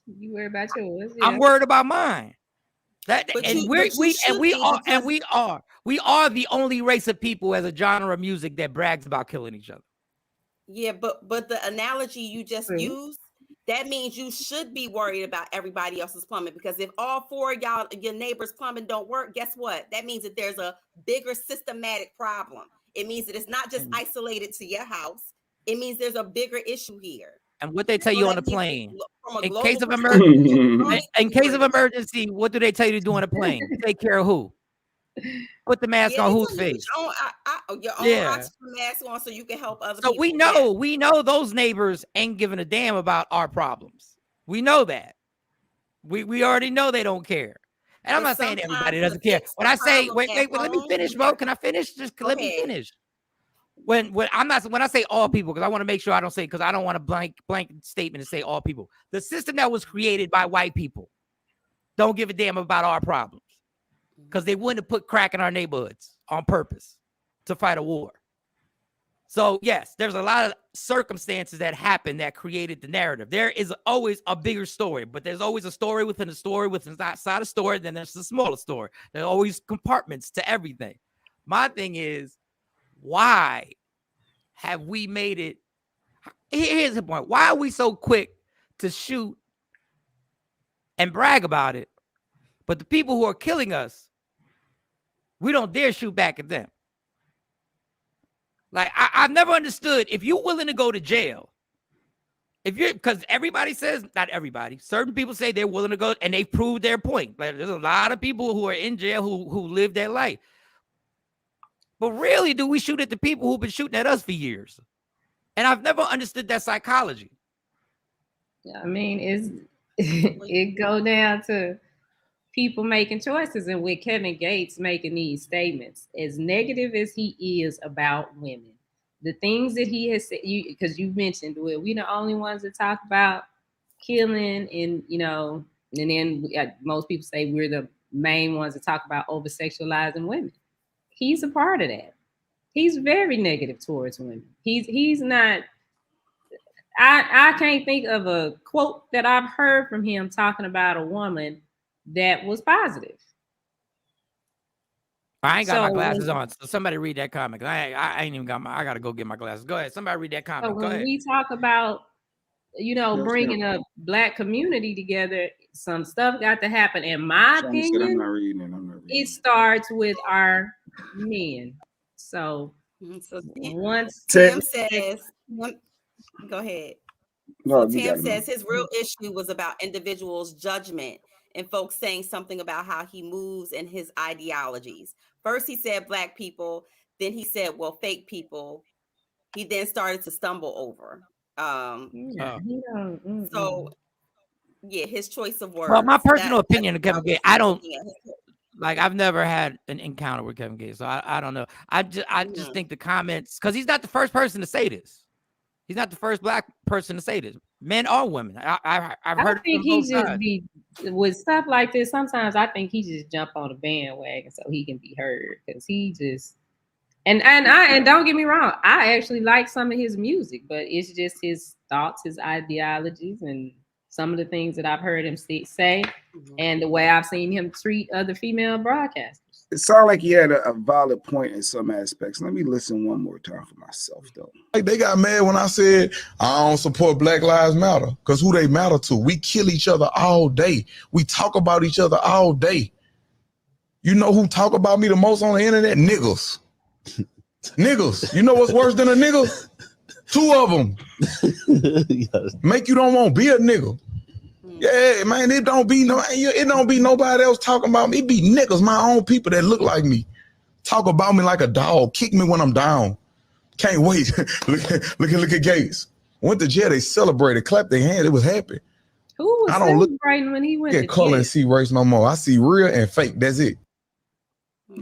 You worry about yours. Yeah. I'm worried about mine. We are the only race of people as a genre of music that brags about killing each other. Yeah, but the analogy you just used, that means you should be worried about everybody else's plumbing, because if all four of y'all, your neighbors' plumbing don't work, guess what? That means that there's a bigger systematic problem. It means that it's not just isolated to your house. It means there's a bigger issue here. And what they tell you on the plane, in case of emergency, what do they tell you to do on a plane? Take care of who? Put the mask on whose face? Your own oxygen mask on so you can help other people. So we know those neighbors ain't giving a damn about our problems. We know that. We already know they don't care. And I'm not saying everybody doesn't care. When I say, wait, let me finish, bro. Can I finish? Just let me finish. When I say all people, because I want to make sure I don't say, because I don't want a blank statement to say all people. The system that was created by white people don't give a damn about our problems, because they wouldn't have put crack in our neighborhoods on purpose to fight a war. So yes, there's a lot of circumstances that happen that created the narrative. There is always a bigger story, but there's always a story within a story within outside a story. Then there's a smaller story. There are always compartments to everything. My thing is, why have we made it? Here's the point. Why are we so quick to shoot and brag about it, but the people who are killing us, we don't dare shoot back at them? Like, I've never understood, if you're willing to go to jail, because everybody says, not everybody, certain people say they're willing to go, and they proved their point. Like, there's a lot of people who are in jail who live their life. But really, do we shoot at the people who've been shooting at us for years? And I've never understood that psychology. I mean, it go down to people making choices, and with Kevin Gates making these statements, as negative as he is about women, the things that he has said, because you mentioned, we're the only ones that talk about killing, and and then most people say we're the main ones that talk about over sexualizing women. He's a part of that. He's very negative towards women. He's not. I can't think of a quote that I've heard from him talking about a woman that was positive. I ain't got my glasses on, so somebody read that comment. I ain't even got I gotta go get my glasses. Go ahead, somebody read that comment. So when we talk about, bringing a black community together, some stuff got to happen. In my opinion, I'm not reading it starts with our men. So once Tim says, go ahead. No, Tim says his real issue was about individuals' judgment and folks saying something about how he moves and his ideologies. First, he said black people. Then he said, well, fake people. He then started to stumble over. So, yeah, his choice of words. Well, my personal opinion of Kevin Gates, I don't like. I've never had an encounter with Kevin Gates, so I don't know. I just think the comments, because he's not the first person to say this. He's not the first black person to say this, men or women. I've heard. I think he just be with stuff like this. Sometimes I think he just jump on the bandwagon so he can be heard, because he just and don't get me wrong, I actually like some of his music, but it's just his thoughts, his ideologies, and some of the things that I've heard him say, and the way I've seen him treat other female broadcasters. It sounded like he had a valid point in some aspects. Let me listen one more time for myself, though. Like they got mad when I said I don't support Black Lives Matter because who they matter to? We kill each other all day. We talk about each other all day. You know who talk about me the most on the internet? Niggas. Niggas. You know what's worse than a nigga? 2 of them. Make you don't want to be a nigga. Yeah, man, it don't be nobody else talking about me. It be niggas, my own people that look like me. Talk about me like a dog. Kick me when I'm down. Can't wait. look at Gates. Went to jail, they celebrated, clapped their hands, it was happy. Who was celebrating when he went to jail? Color and see race no more. I see real and fake. That's it.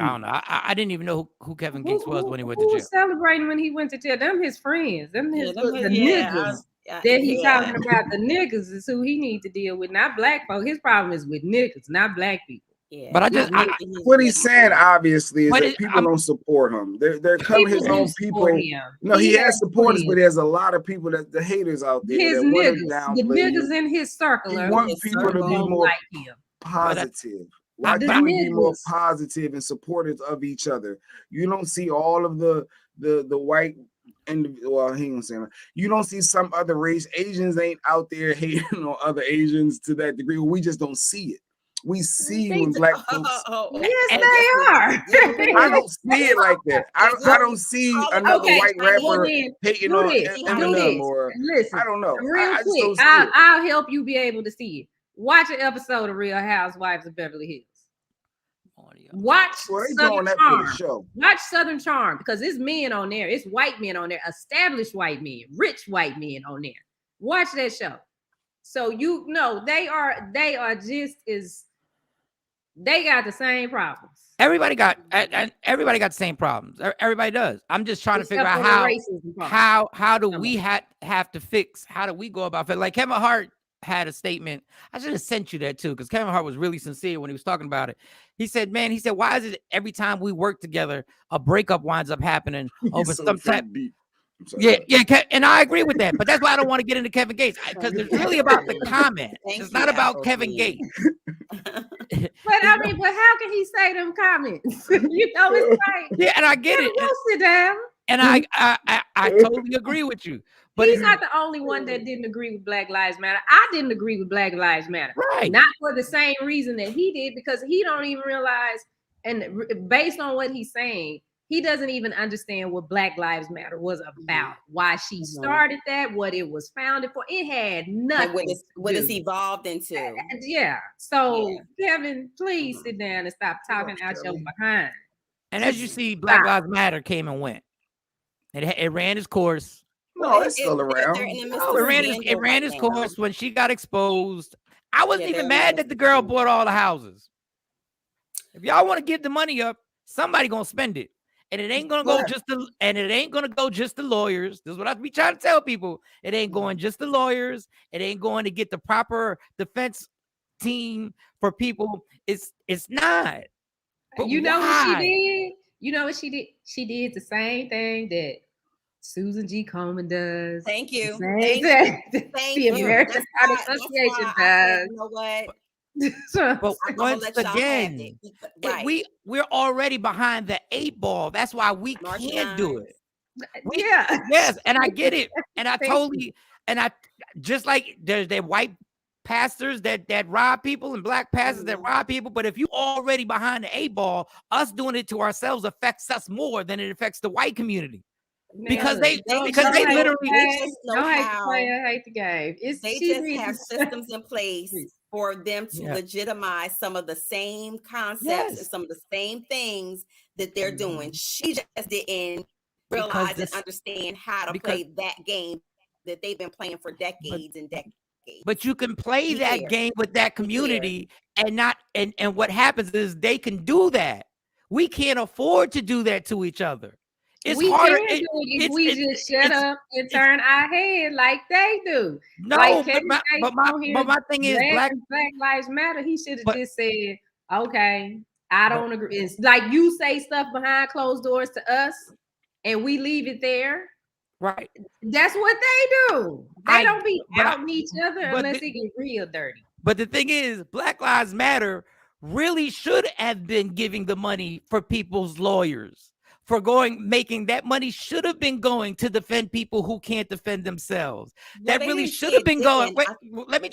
I don't know. I didn't even know who Kevin Gates was when he went to jail. Who was celebrating when he went to jail? Them his friends. Them his niggas. That he talking about. The niggas is who he need to deal with, not black folk. His problem is with niggas, not black people. Yeah. But what he's saying obviously is that people don't support him. They're coming his own people. No, he has supporters, but there's a lot of people that the haters out there. His niggas, the niggas in his circle. He wants people to be more positive. Why can't we be more positive and supporters of each other? You don't see all of the white and he ain't saying you don't see some other race. Asians ain't out there hating on other Asians to that degree. We just don't see it. We see when black folks. Yes, they are. I don't see it like that. I don't see another white rapper hating on Eminem or listen. I don't know. Real quick, I'll help you be able to see it. Watch an episode of Real Housewives of Beverly Hills. Watch Southern Charm. Watch Southern Charm because it's men on there. It's white men on there, established white men, rich white men on there. Watch that show. So you know they are just as they got the same problems. Everybody got the same problems. Everybody does. I'm just trying to figure out how do we have to fix? How do we go about it? Like Kevin Hart had a statement. I should have sent you that too, because Kevin Hart was really sincere when he was talking about it. He said, why is it every time we work together, a breakup winds up happening over some type? Yeah, and I agree with that, but that's why I don't want to get into Kevin Gates, because it's really about the comment. It's not about Kevin Gates. But I mean, but how can he say them comments? You know, it's like, yeah, and I get it. Sit down. And I totally agree with you. But he's not the only one that didn't agree with Black Lives Matter. I didn't agree with Black Lives Matter. Right. Not for the same reason that he did, because he don't even realize, and based on what he's saying, he doesn't even understand what Black Lives Matter was about, why she started that, what it was founded for. It had nothing. What it's evolved into. Yeah. So, Kevin, please sit down and stop talking out your behind. And as you see, Black Lives Matter came and went. It ran its course. No, it's still around. It ran its course when she got exposed. I wasn't even mad that the girl bought all the houses. If y'all want to give the money up, somebody gonna spend it. And it ain't gonna go just to lawyers. This is what I be trying to tell people. It ain't going just to lawyers. It ain't going to get the proper defense team for people. It's not. But you know what she did? You know what she did? She did the same thing that Susan G. Komen does. Thank you. The American Heart Association does. You know what? But once again, we're already behind the 8 ball. That's why we can't do it. Yes, and I get it, and I totally, and I just like there's the white pastors that rob people and black pastors that rob people. But if you already behind the 8 ball, us doing it to ourselves affects us more than it affects the white community. Because they literally hate the game. They just have systems in place for them to legitimize some of the same concepts and some of the same things that they're doing. She just didn't realize and understand how to play that game that they've been playing for decades and decades. But you can play that game with that community and not and what happens is they can do that. We can't afford to do that to each other. It's harder if we just shut up and turn our head like they do. No, like but my thing is Black Lives Matter. He should have just said, "Okay, I don't agree." It's like you say stuff behind closed doors to us, and we leave it there. Right. That's what they do. They don't be out each other unless it get real dirty. But the thing is, Black Lives Matter really should have been giving the money for people's lawyers, making that money should have been going to defend people who can't defend themselves. Well, That really should have been going. Wait, let me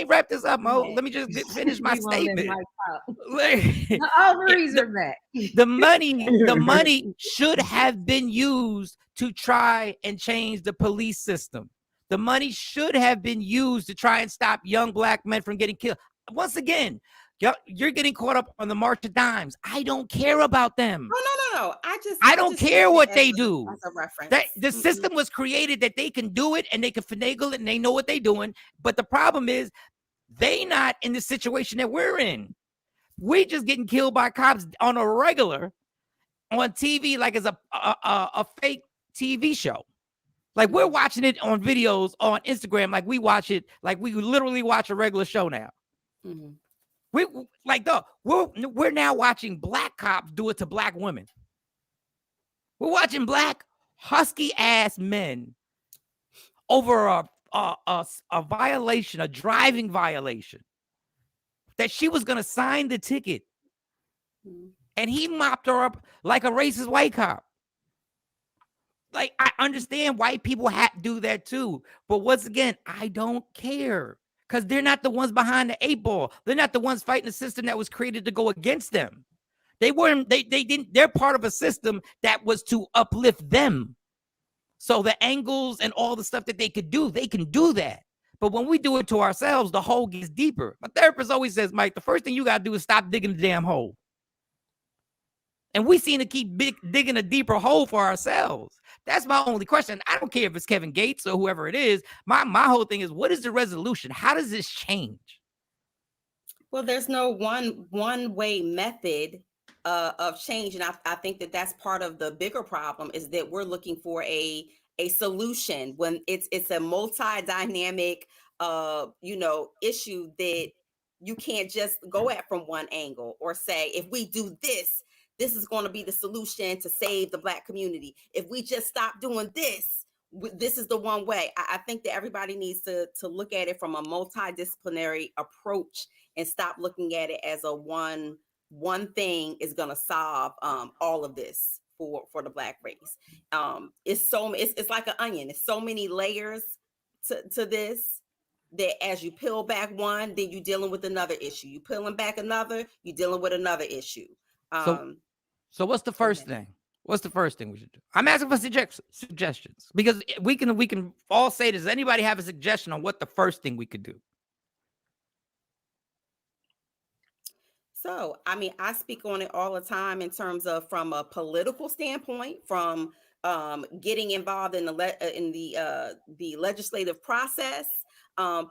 wrap this up, Mo. Okay. Let me just finish my statement. The ovaries are back. The money should have been used to try and change the police system. The money should have been used to try and stop young black men from getting killed. Once again, you're getting caught up on the March of Dimes. I don't care about them. No. I don't care what they do. As a reference. The system was created that they can do it and they can finagle it and they know what they're doing. But the problem is they not in the situation that we're in. We just getting killed by cops on a regular on TV like it's a fake TV show. Like we're watching it on videos on Instagram, like we watch it, like we literally watch a regular show now. Mm-hmm. We're now watching black cops do it to black women. We're watching black husky ass men over a violation, a driving violation, that she was gonna sign the ticket, and he mopped her up like a racist white cop. Like, I understand white people do that too, but once again, I don't care because they're not the ones behind the 8 ball. They're not the ones fighting the system that was created to go against them. They weren't. They didn't. They're part of a system that was to uplift them. So the angles and all the stuff that they could do, they can do that. But when we do it to ourselves, the hole gets deeper. My therapist always says, Mike, the first thing you got to do is stop digging the damn hole. And we seem to keep digging a deeper hole for ourselves. That's my only question. I don't care if it's Kevin Gates or whoever it is. My whole thing is, what is the resolution? How does this change? Well, there's no one way method of change, and I think that that's part of the bigger problem is that we're looking for a solution when it's a multi-dynamic issue that you can't just go at from one angle or say, if we do this is going to be the solution to save the Black community. If we just stop doing this is the one way. I think that everybody needs to look at it from a multidisciplinary approach and stop looking at it as a one thing is going to solve all of this for the Black race. It's like an onion. It's so many layers to this that as you peel back one, then you're dealing with another issue. You peeling back another, you're dealing with another issue. So what's the first thing? What's the first thing we should do? I'm asking for suggestions because we can all say, does anybody have a suggestion on what the first thing we could do? So, I mean, I speak on it all the time in terms of from a political standpoint, from getting involved in the legislative process,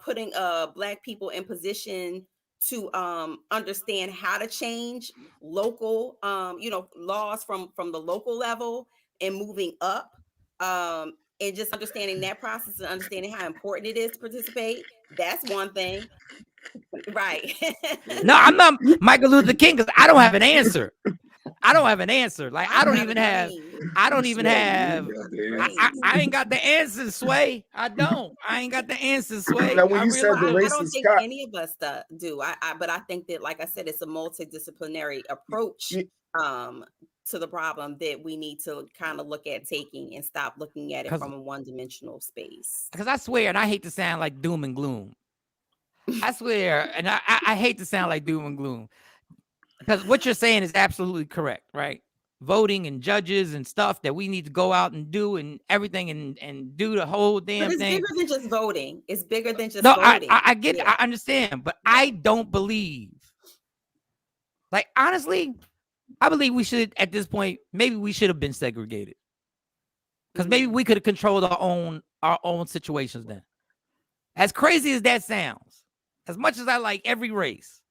putting Black people in position to understand how to change local, laws from the local level and moving up, and just understanding that process and understanding how important it is to participate. That's one thing. Right. No, I'm not Michael Luther King because I don't have an answer. Like I ain't got the answers, Sway. I ain't got the answers, Sway. Now, when you said the racist I don't think any of us do. But I think that, like I said, it's a multidisciplinary approach to the problem that we need to kind of look at taking and stop looking at it from a one-dimensional space. Because I swear, and I hate to sound like doom and gloom. I swear, and I hate to sound like doom and gloom, because what you're saying is absolutely correct, right? Voting and judges and stuff that we need to go out and do and everything and do the whole damn thing. It's bigger than just voting. It's bigger than just voting. I get it. I understand, but I don't believe. Like, honestly, I believe we should, at this point, maybe we should have been segregated. Because maybe we could have controlled our own situations then. As crazy as that sounds, as much as I like every race,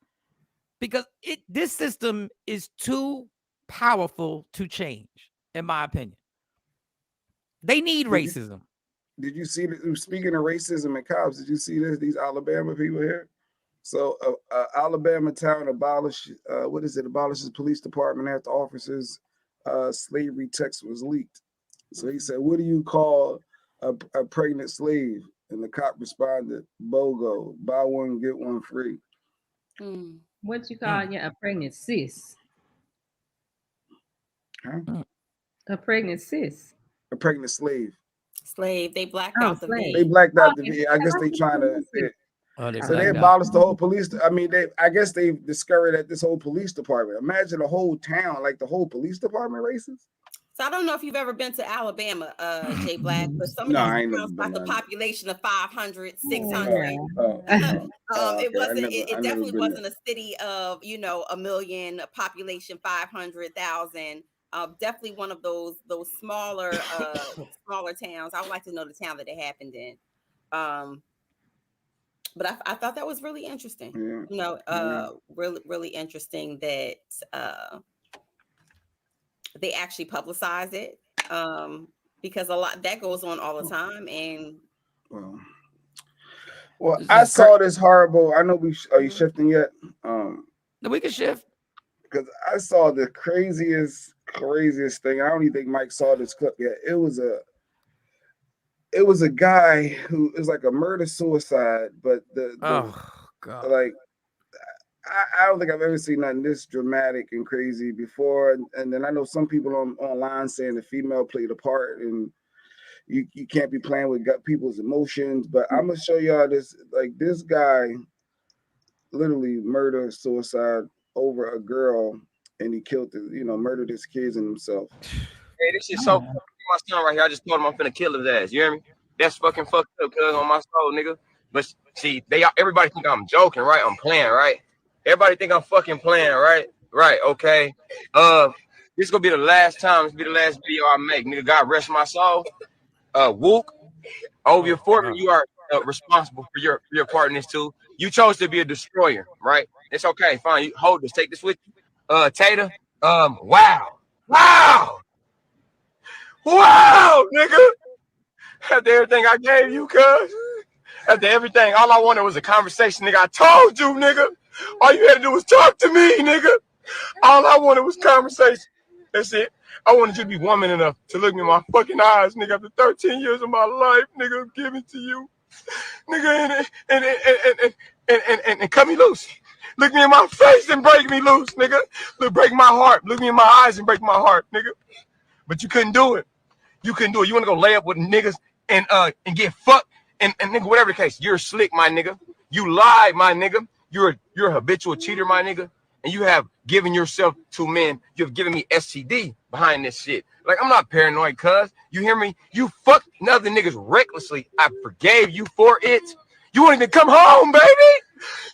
because this system is too powerful to change, in my opinion. They need racism. Did you see, speaking of racism and cops, did you see this? These Alabama people here? So Alabama town abolishes police department after officers' slavery text was leaked. So he said, what do you call a pregnant slave? And the cop responded, BOGO, buy one, get one free. What you call a pregnant sis? Huh? A pregnant sis. A pregnant slave. Slave. They blacked out the slave. They V. blacked out the Okay, V. I guess they trying to. So they blacked out. abolished the whole police. I mean, I guess they discovered that this whole police department. Imagine a whole town, like the whole police department racist. So I don't know if you've ever been to Alabama, Jay Black, but some of No, these I ain't never towns been got the there. population of 500, 600. Okay, It wasn't. I It never definitely been wasn't a city of 1,000,000, population 500,000. Definitely one of those smaller smaller towns. I would like to know the town that it happened in. But I thought that was really interesting. Yeah. Really interesting that they actually publicize it, because a lot that goes on all the time. And well, I saw this horrible. I know are you shifting yet? We can shift because I saw the craziest thing. I don't even think Mike saw this clip yet. It was a guy who is like a murder suicide, but God, like I don't think I've ever seen nothing this dramatic and crazy before. And then I know some people online saying the female played a part, and you can't be playing with people's emotions. But I'm gonna show y'all this. Like, this guy literally murder suicide over a girl, and he killed murdered his kids and himself. Hey, this is so fucking my son right here. I just told him I'm finna kill his ass. You hear me? That's fucking fucked up, cuz, on my soul, nigga. But see, everybody think I'm joking, right? I'm playing, right? Everybody think I'm fucking playing, right? Right, okay. This is gonna be the last time. This will be the last video I make. Nigga, God rest my soul. Wook, over your foreman, you are responsible for your part in this too. You chose to be a destroyer, right? It's okay, fine. You hold this, take this with you. Tater, wow, nigga. After everything I gave you, cuz. After everything, all I wanted was a conversation, nigga. I told you, nigga. All you had to do was talk to me, nigga. All I wanted was conversation. That's it. I wanted you to be woman enough to look me in my fucking eyes, nigga. After 13 years of my life, nigga, give it to you, nigga, and cut me loose. Look me in my face and break me loose, nigga. Break my heart. Look me in my eyes and break my heart, nigga. But you couldn't do it. You couldn't do it. You want to go lay up with niggas and get fucked and nigga, whatever the case. You're slick, my nigga. You lied, my nigga. You're a habitual cheater, my nigga. And you have given yourself to men. You have given me STD behind this shit. Like, I'm not paranoid, cuz. You hear me? You fucked other niggas recklessly. I forgave you for it. You won't even come home, baby.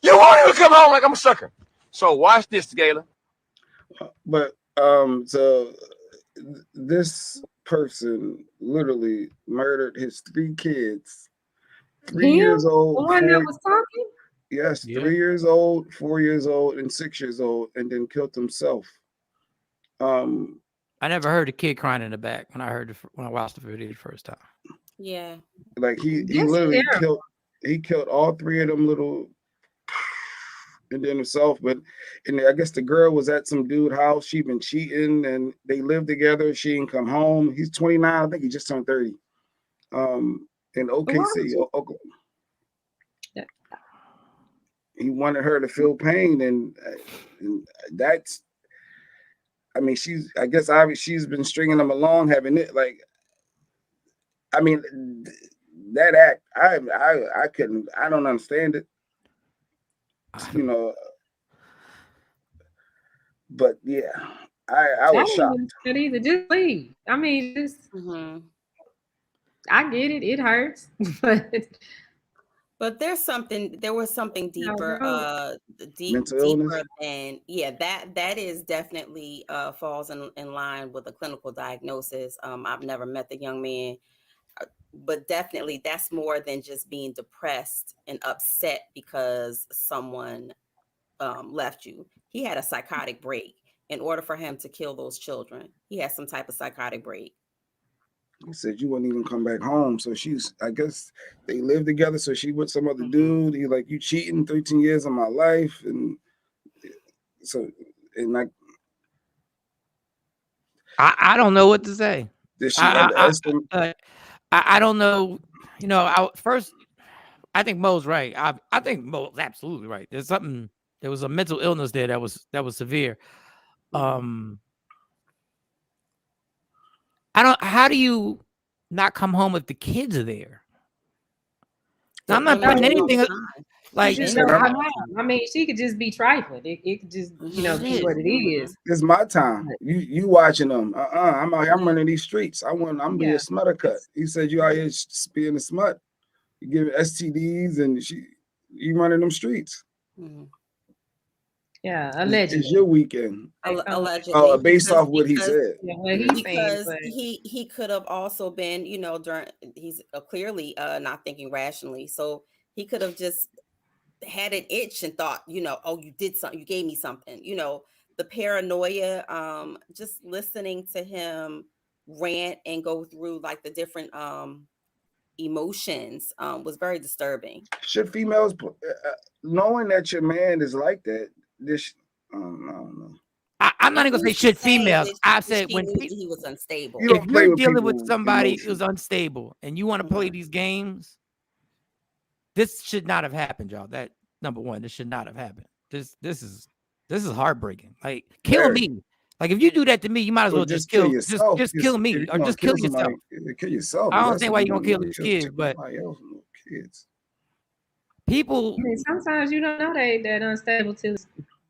You won't even come home. Like, I'm a sucker. So watch this, Gayla. But so this person literally murdered his 3 kids. 3 years old. The one that was talking? Yes, 3 years old, 4 years old, and 6 years old, and then killed himself. I never heard a kid crying in the back when I watched the video the first time. Yeah, like he literally killed all 3 of them little, and then himself. But I guess the girl was at some dude's house. She been cheating, and they lived together. She didn't come home. He's 29. I think he just turned 30. In OKC, Oklahoma. He wanted her to feel pain, and that's. I mean, I guess she's been stringing them along, having it. Like, I mean, that act, I couldn't. I don't understand it. But yeah, I was shocked. Either just leave. I mean, just. I get it. It hurts, but there was something deeper, deeper than that is definitely falls in line with a clinical diagnosis. I've never met the young man, but definitely that's more than just being depressed and upset because someone left you. He had a psychotic break. In order for him to kill those children, he had some type of psychotic break. He said you wouldn't even come back home. So I guess they lived together. So she with some other dude. He like, you cheating 13 years of my life. And so, and like, I don't know what to say. Did she underestimate? I don't know. I think Mo's right. I think Mo's absolutely right. There's something There was a mental illness there that was severe. How do you not come home if the kids are there? Now, I'm not putting anything like just don't come out. I mean, she could just be trifling. It could just, be what it is. It's my time. You watching them. I'm out here. I'm running these streets. I'm being a smutter cut. He said you out here being a smut. You give STDs and you running them streets. Yeah, allegedly. It's your weekend. Allegedly. Based off what he said. Because he could have also been, during he's clearly not thinking rationally. So he could have just had an itch and thought, oh, you did something, you gave me something, the paranoia, just listening to him rant and go through like the different emotions was very disturbing. Should females, knowing that your man is like that, no. I'm not even gonna say should females. I said when he was unstable. If you're dealing with somebody who's unstable and you want to play these games, this should not have happened, y'all. That number one, this should not have happened. This is heartbreaking. Like kill me. Like if you do that to me, you might as well just kill yourself. Just kill me or just kill yourself. Kill yourself. I don't understand why you're gonna kill these kids, but people. I mean, sometimes you don't know that unstable till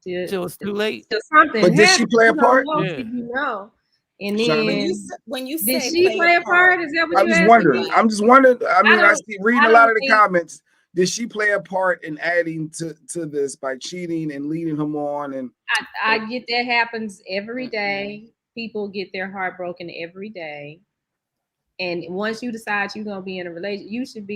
it's too late. Something. But did she play a part? You know. And then when you did she play a part? Is that what I'm just wondering. I mean, I see reading a lot of the comments. Did she play a part in adding to this by cheating and leading him on? And I get that happens every day. People get their heart broken every day. And once you decide you're gonna be in a relationship, you should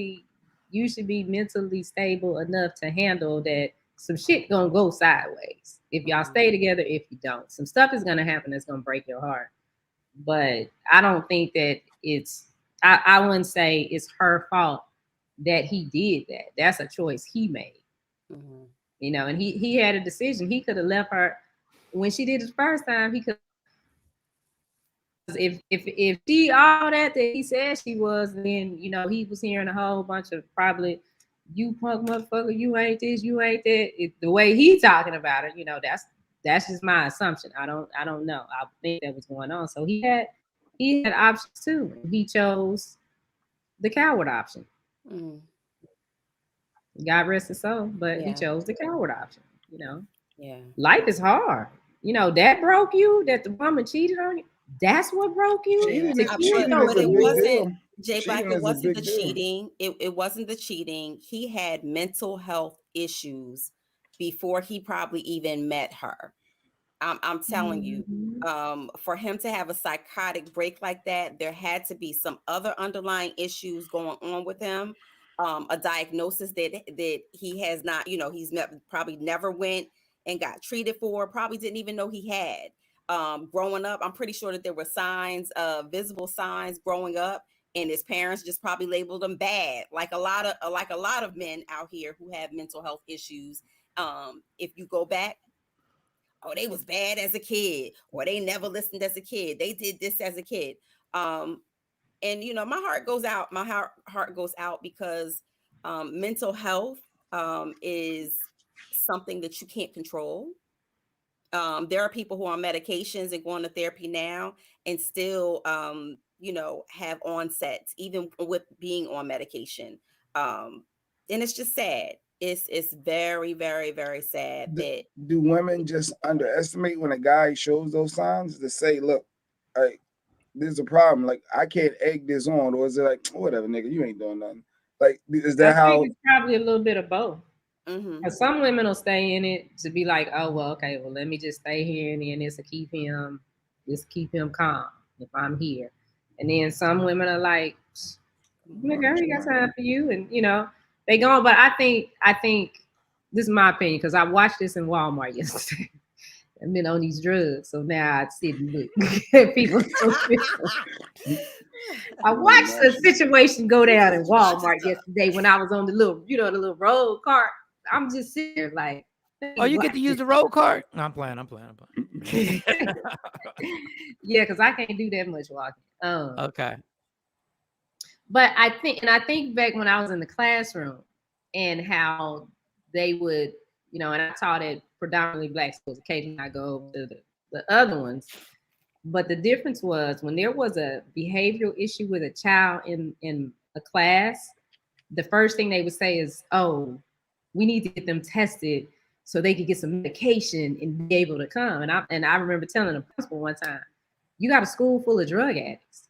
be mentally stable enough to handle that. Some shit gonna go sideways if y'all stay together. If you don't, some stuff is gonna happen that's gonna break your heart. But I don't think that it's. I wouldn't say it's her fault that he did that. That's a choice he made. And he had a decision. He could have left her when she did it the first time. He could. If she all that he said she was, then he was hearing a whole bunch of probably. You punk motherfucker, you ain't this, you ain't that. The way he talking about it, that's just my assumption. I don't know. I think that was going on. So he had options too. He chose the coward option. God rest his soul, but he chose the coward option. Life is hard. That broke you. That the woman cheated on you. That's what broke you. But it wasn't. J Black, it wasn't the cheating. It wasn't the cheating. He had mental health issues before he probably even met her. I'm telling you, for him to have a psychotic break like that, there had to be some other underlying issues going on with him. A diagnosis that he has not, he's probably never went and got treated for, probably didn't even know he had. Growing up, I'm pretty sure that there were signs, visible signs growing up. And his parents just probably labeled him bad, like a lot of men out here who have mental health issues. If you go back, they was bad as a kid, or they never listened as a kid. They did this as a kid. And my heart goes out. My heart goes out because mental health is something that you can't control. There are people who are on medications and going to therapy now and still have onsets, even with being on medication. And it's just sad. It's very, very, very sad. Do women just underestimate when a guy shows those signs to say, look, there's a problem. Like, I can't egg this on. Or is it like, whatever, nigga, you ain't doing nothing? Like, is that I think it's probably a little bit of both. Because some women will stay in it to be like, oh, well, okay, well, let me just stay here and then this will keep him calm if I'm here. And then some women are like, nigga, I ain't got time for you. And, they go on. But I think this is my opinion because I watched this in Walmart yesterday. I've been on these drugs. So now I sit and look. People. I watched the situation go down in Walmart yesterday when I was on the little road cart. I'm just sitting there like, oh, you get to use the road cart? No, I'm playing. Yeah, because I can't do that much walking. Okay. But I think back when I was in the classroom and how they would, you know, and I taught at predominantly Black schools. Occasionally I go over to the other ones. But the difference was when there was a behavioral issue with a child in a class, the first thing they would say is, oh, we need to get them tested so they could get some medication and be able to come. And I remember telling the principal one time, you got a school full of drug addicts.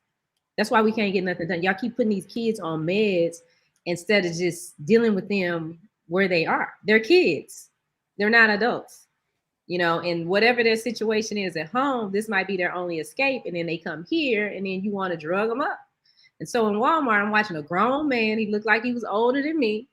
That's why we can't get nothing done. Y'all keep putting these kids on meds instead of just dealing with them where they are. They're kids. They're not adults. You know, and whatever their situation is at home, this might be their only escape. And then they come here and then you want to drug them up. And so in Walmart, I'm watching a grown man. He looked like he was older than me.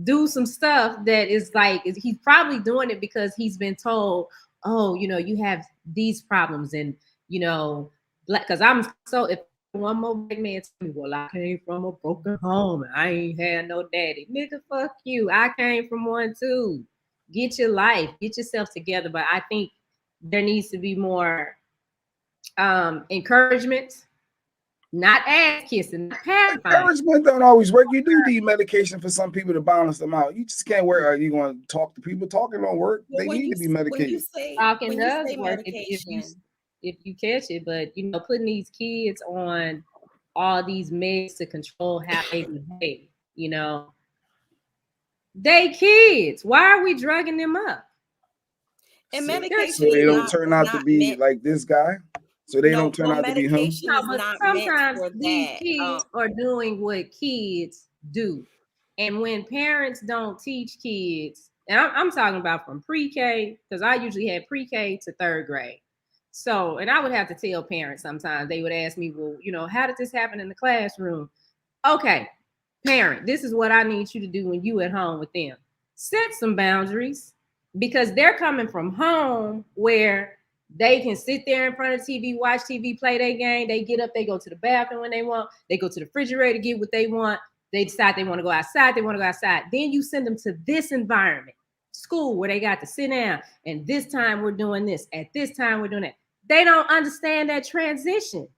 Do some stuff that is like, he's probably doing it because he's been told, oh, you know, you have these problems. And, you know, because I'm so, if one more black man tell me, well, I came from a broken home. I ain't had no daddy. Nigga, fuck you. I came from one too. Get your life, get yourself together. But I think there needs to be more encouragement, not ass kissing. Encouragement don't always work. You do need medication for some people to balance them out. You just can't work. Are you going to talk to people? Talking don't work. They need to be medicated. Talking does work if you catch it. But, you know, putting these kids on all these meds to control how they behave, you know, they kids. Why are we drugging them up? And medication, so they don't turn out to be like this guy. So they don't turn out to be him. No, but sometimes these kids are doing what kids do, and when parents don't teach kids, and I'm talking about from pre-K, because I usually had pre-K to 3rd grade. So, and I would have to tell parents sometimes. They would ask me, well, you know, how did this happen in the classroom? Okay. Parent, this is what I need you to do when you at home with them. Set some boundaries, because they're coming from home where they can sit there in front of TV, watch TV, play their game. They get up, they go to the bathroom when they want. They go to the refrigerator, get what they want. They decide they want to go outside. They want to go outside. Then you send them to this environment, school, where they got to sit down. And this time we're doing this. At this time we're doing that. They don't understand that transition,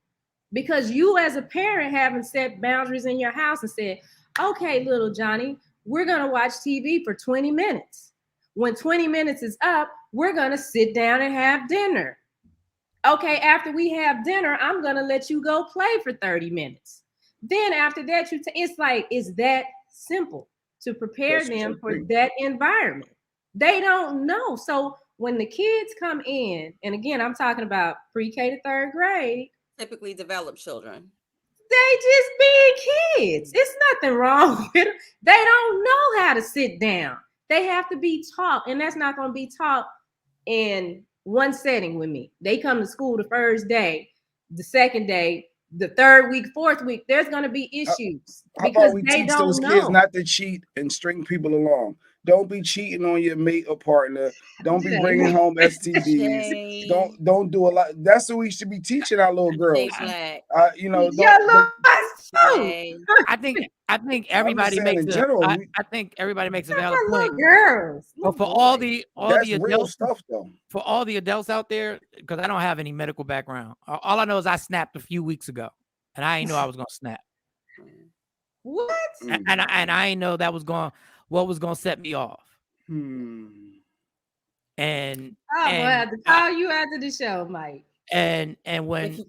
because you as a parent haven't set boundaries in your house and said, okay, little Johnny, we're going to watch TV for 20 minutes. When 20 minutes is up, we're going to sit down and have dinner. Okay, after we have dinner, I'm going to let you go play for 30 minutes. Then after that, it's like, it's that simple to prepare them for that environment. They don't know. So when the kids come in, and again, I'm talking about pre-K to 3rd grade. Typically developed children. They just being kids. It's nothing wrong with them. They don't know how to sit down. They have to be taught, and that's not going to be taught in one setting with me. They come to school the first day, the second day, the 3rd week, 4th week. There's going to be issues because we they teach don't those know. kids not to cheat and string people along. Don't be cheating on your mate or partner. Don't be bringing home STDs. Don't do a lot. That's what we should be teaching our little girls. You know, I think everybody makes I think everybody makes a valid point. Girls, but for all the real adults stuff though. For all the adults out there, because I don't have any medical background. All I know is I snapped a few weeks ago, and I didn't know I was gonna snap. What? And I didn't know that was what was gonna set me off. And I have to call you after the show, Mike. And when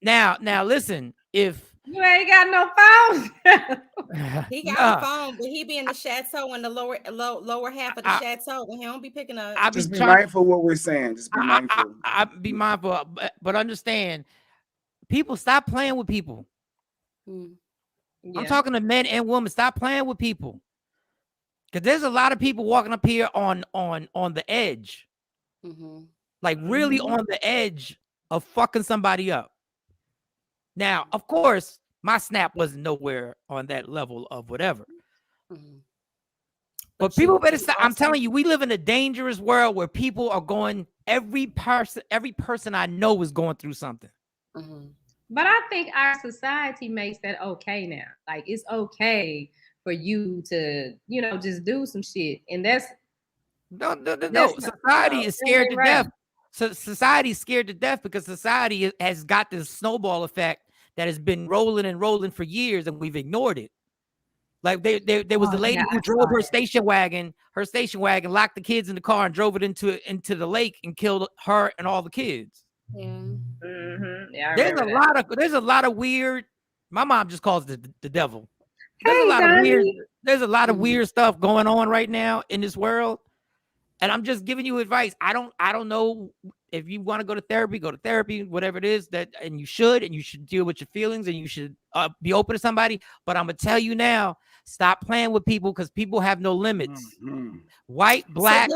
now listen, if you ain't got no phone. He got a phone, but he be in the chateau in the lower half of the chateau, and he don't be picking up. Just be mindful of what we're saying. Just be mindful. I be mindful, but understand, people, stop playing with people. I'm talking to men and women. Stop playing with people, because there's a lot of people walking up here on the edge, like really on the edge of fucking somebody up. Now, of course, my snap wasn't nowhere on that level of whatever. But people better stop. I'm telling you, we live in a dangerous world where people are going. Every person I know is going through something. But I think our society makes that okay now. Like, it's okay for you to, you know, just do some shit, and that's no. Society is scared to death. So society is scared to death because society has got this snowball effect that has been rolling and rolling for years, and we've ignored it. Like there was the lady who drove her station wagon, locked the kids in the car and drove it into the lake and killed her and all the kids. Yeah. Mm-hmm. Yeah, I There's remember there's a lot of weird. My mom just calls it the devil. There's There's a lot of weird stuff going on right now in this world. And I'm just giving you advice. I don't know if you want to go to therapy, whatever it is and you should deal with your feelings and you should be open to somebody. But I'm gonna tell you now, stop playing with people because people have no limits. Mm-hmm. White, black,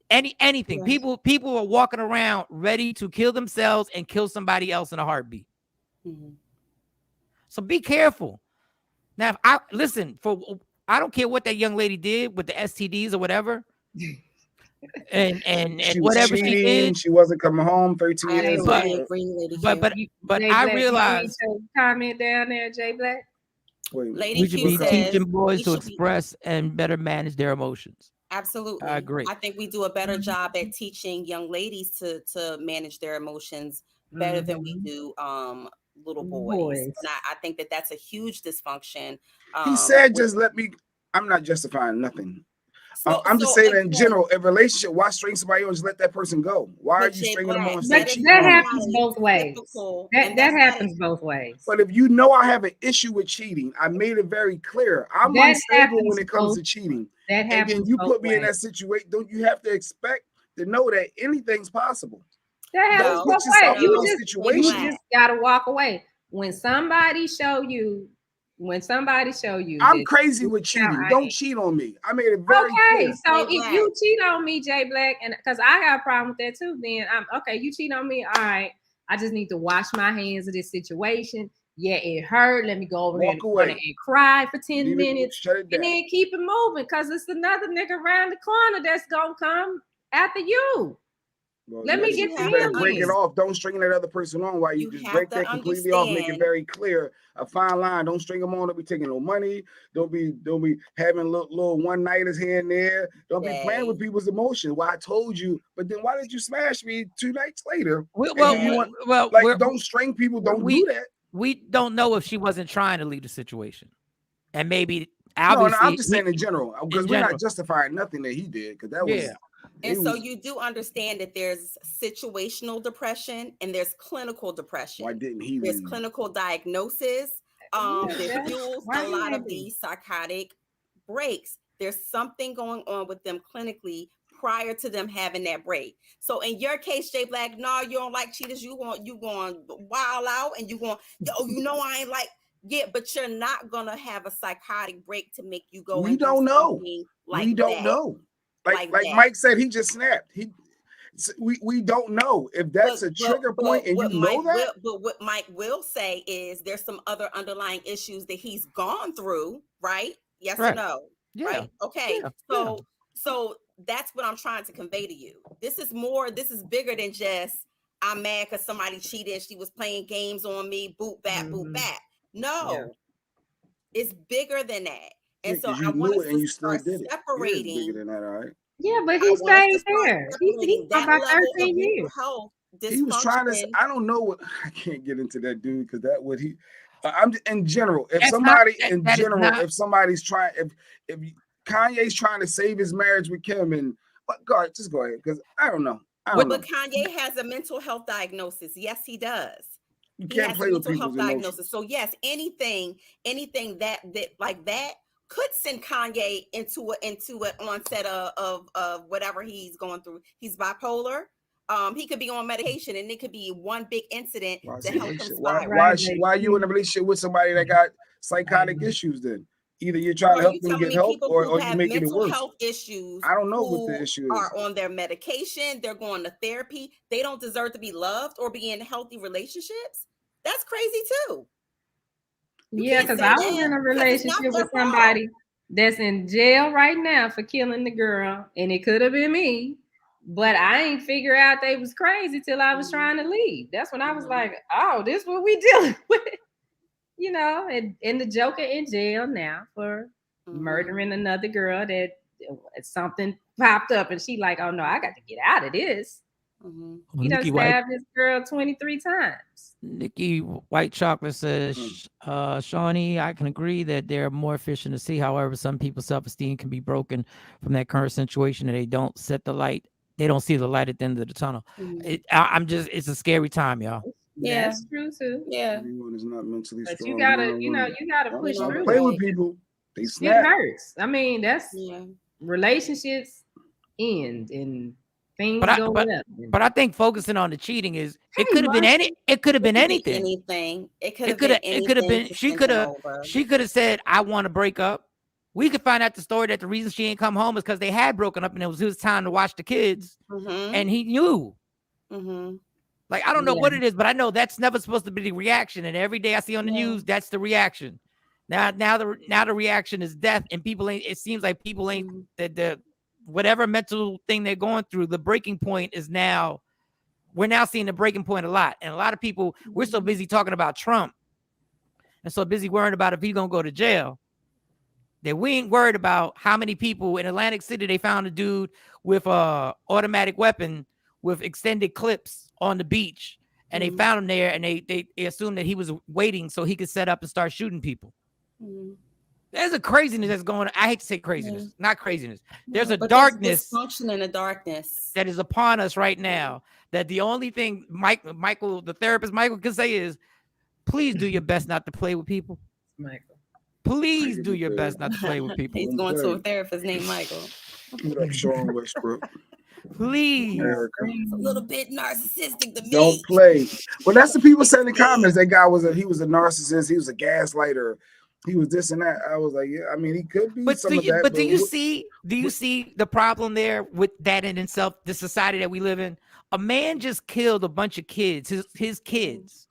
anything. Yeah. People are walking around ready to kill themselves and kill somebody else in a heartbeat. Mm-hmm. So be careful. Now, I don't care what that young lady did with the STDs or whatever. and she whatever cheating, she did, she wasn't coming home 13 years later. But I realized comment down there, Jay Black. We should be teaching boys to express and better manage their emotions. Absolutely. I agree. I think we do a better job at teaching young ladies to manage their emotions better than we do little boys. And I think that's a huge dysfunction. He said, just let me, I'm not justifying nothing. I'm just saying in general, a relationship, why string somebody on? Just let that person go. Why are you stringing them on? That happens both ways. That happens both ways. But if you know I have an issue with cheating, I made it very clear. I'm unstable when it comes to cheating. And then you put me in that situation. Don't you have to expect to know that anything's possible? That happens both ways. You just gotta walk away. When somebody show you, I'm crazy with cheating. Don't cheat on me. I made it very clear. So if you cheat on me, Jay Black, and because I have a problem with that too, then I'm okay. You cheat on me, all right. I just need to wash my hands of this situation. Yeah, it hurt. Let me go over there and cry for 10 minutes and then keep it moving because it's another nigga around the corner that's gonna come after you. Well, let me get to break it off. Don't string that other person on while you just break that completely off. Make it very clear. A fine line. Don't string them on. Don't be taking no money. Don't be having little one nighters here and there. Don't be playing with people's emotions. Well, I told you, but then why did you smash me 2 nights later? Don't string people. Don't do that. We don't know if she wasn't trying to leave the situation, and maybe obviously. No, I'm just saying in general because we're not justifying nothing that he did because that was. And so you do understand that there's situational depression and there's clinical depression. Why didn't he? There's clinical diagnosis. That fuels a lot of these psychotic breaks. There's something going on with them clinically prior to them having that break. So in your case, Jay Black, no, you don't like cheaters. You going wild out and you going, I ain't like. Yeah, but you're not gonna have a psychotic break to make you go. We don't know. We don't know. Like Mike said, he just snapped. We don't know if that's a trigger point, and you know that. But what Mike will say is there's some other underlying issues that he's gone through, right? Yes or no? Yeah. Right. Okay. Yeah. So that's what I'm trying to convey to you. This is bigger than just I'm mad because somebody cheated. She was playing games on me. Boot back, boot back. No, it's bigger than that. And so I want us to start separating. Bigger than that, all right? Yeah, but he stayed there. He's about 13 years. He was trying to. I don't know what. I can't get into that dude because that would he. I'm in general. If somebody's trying, if Kanye's trying to save his marriage with Kim, and God, just go ahead because I don't know. But Kanye has a mental health diagnosis. Yes, he does. You can't play with people's emotions. So yes, anything that like that could send Kanye into an onset of whatever he's going through. He's bipolar. He could be on medication, and it could be one big incident to help him spiral. Why are you in a relationship with somebody that got psychotic issues? Then either you're trying to help them get help, or you're making it worse. Health issues. I don't know what the issue is. Are on their medication. They're going to therapy. They don't deserve to be loved or be in healthy relationships. That's crazy too. Yeah, because I was in a relationship with somebody that's in jail right now for killing the girl, and it could have been me, but I ain't figure out they was crazy till I was trying to leave. That's when I was like, oh, this is what we dealing with. And the Joker in jail now for murdering another girl that something popped up and she like, oh no, I got to get out of this. He done stabbed this girl 23 times. Nikki White Chocolate says, Shawnee, I can agree that they're more efficient to see. However, some people's self-esteem can be broken from that current situation and they don't set the light. They don't see the light at the end of the tunnel. It's a scary time, y'all. Yeah, that's true too. Yeah, everyone is not mentally but strong. you gotta push through. Play with people. They snap. It hurts. I mean, that's relationships end and things go up. But I think focusing on the cheating is it could have been anything. It could have been anything. It could have been anything. It could have been. She could have said, "I want to break up." We could find out the story that the reason she ain't come home is because they had broken up and it was his time to watch the kids, and he knew. Like I don't know what it is, but I know that's never supposed to be the reaction. And every day I see on the news, that's the reaction. Now the reaction is death, and people ain't. It seems like people ain't the whatever mental thing they're going through. The breaking point is now. We're now seeing the breaking point a lot, and a lot of people. We're so busy talking about Trump, and so busy worrying about if he's gonna go to jail, that we ain't worried about how many people in Atlantic City they found a dude with a automatic weapon with extended clips on the beach, and they found him there, and they assumed that he was waiting so he could set up and start shooting people. There's a craziness that's going on. I hate to say craziness, not craziness. There's a darkness, dysfunction in the darkness that is upon us right now. That the only thing Michael, the therapist Michael, can say is, please do your best not to play with people. Michael, please do your best not to play with people. He's going to a therapist named Michael. What up, Shawn Westbrook? Please. It's a little bit narcissistic to me. Don't play. Well, that's the people saying in the comments. That guy he was a narcissist. He was a gaslighter. He was this and that. I was like, yeah. I mean, he could be some of that. But do you see the problem there with that in itself? The society that we live in. A man just killed a bunch of kids. His kids.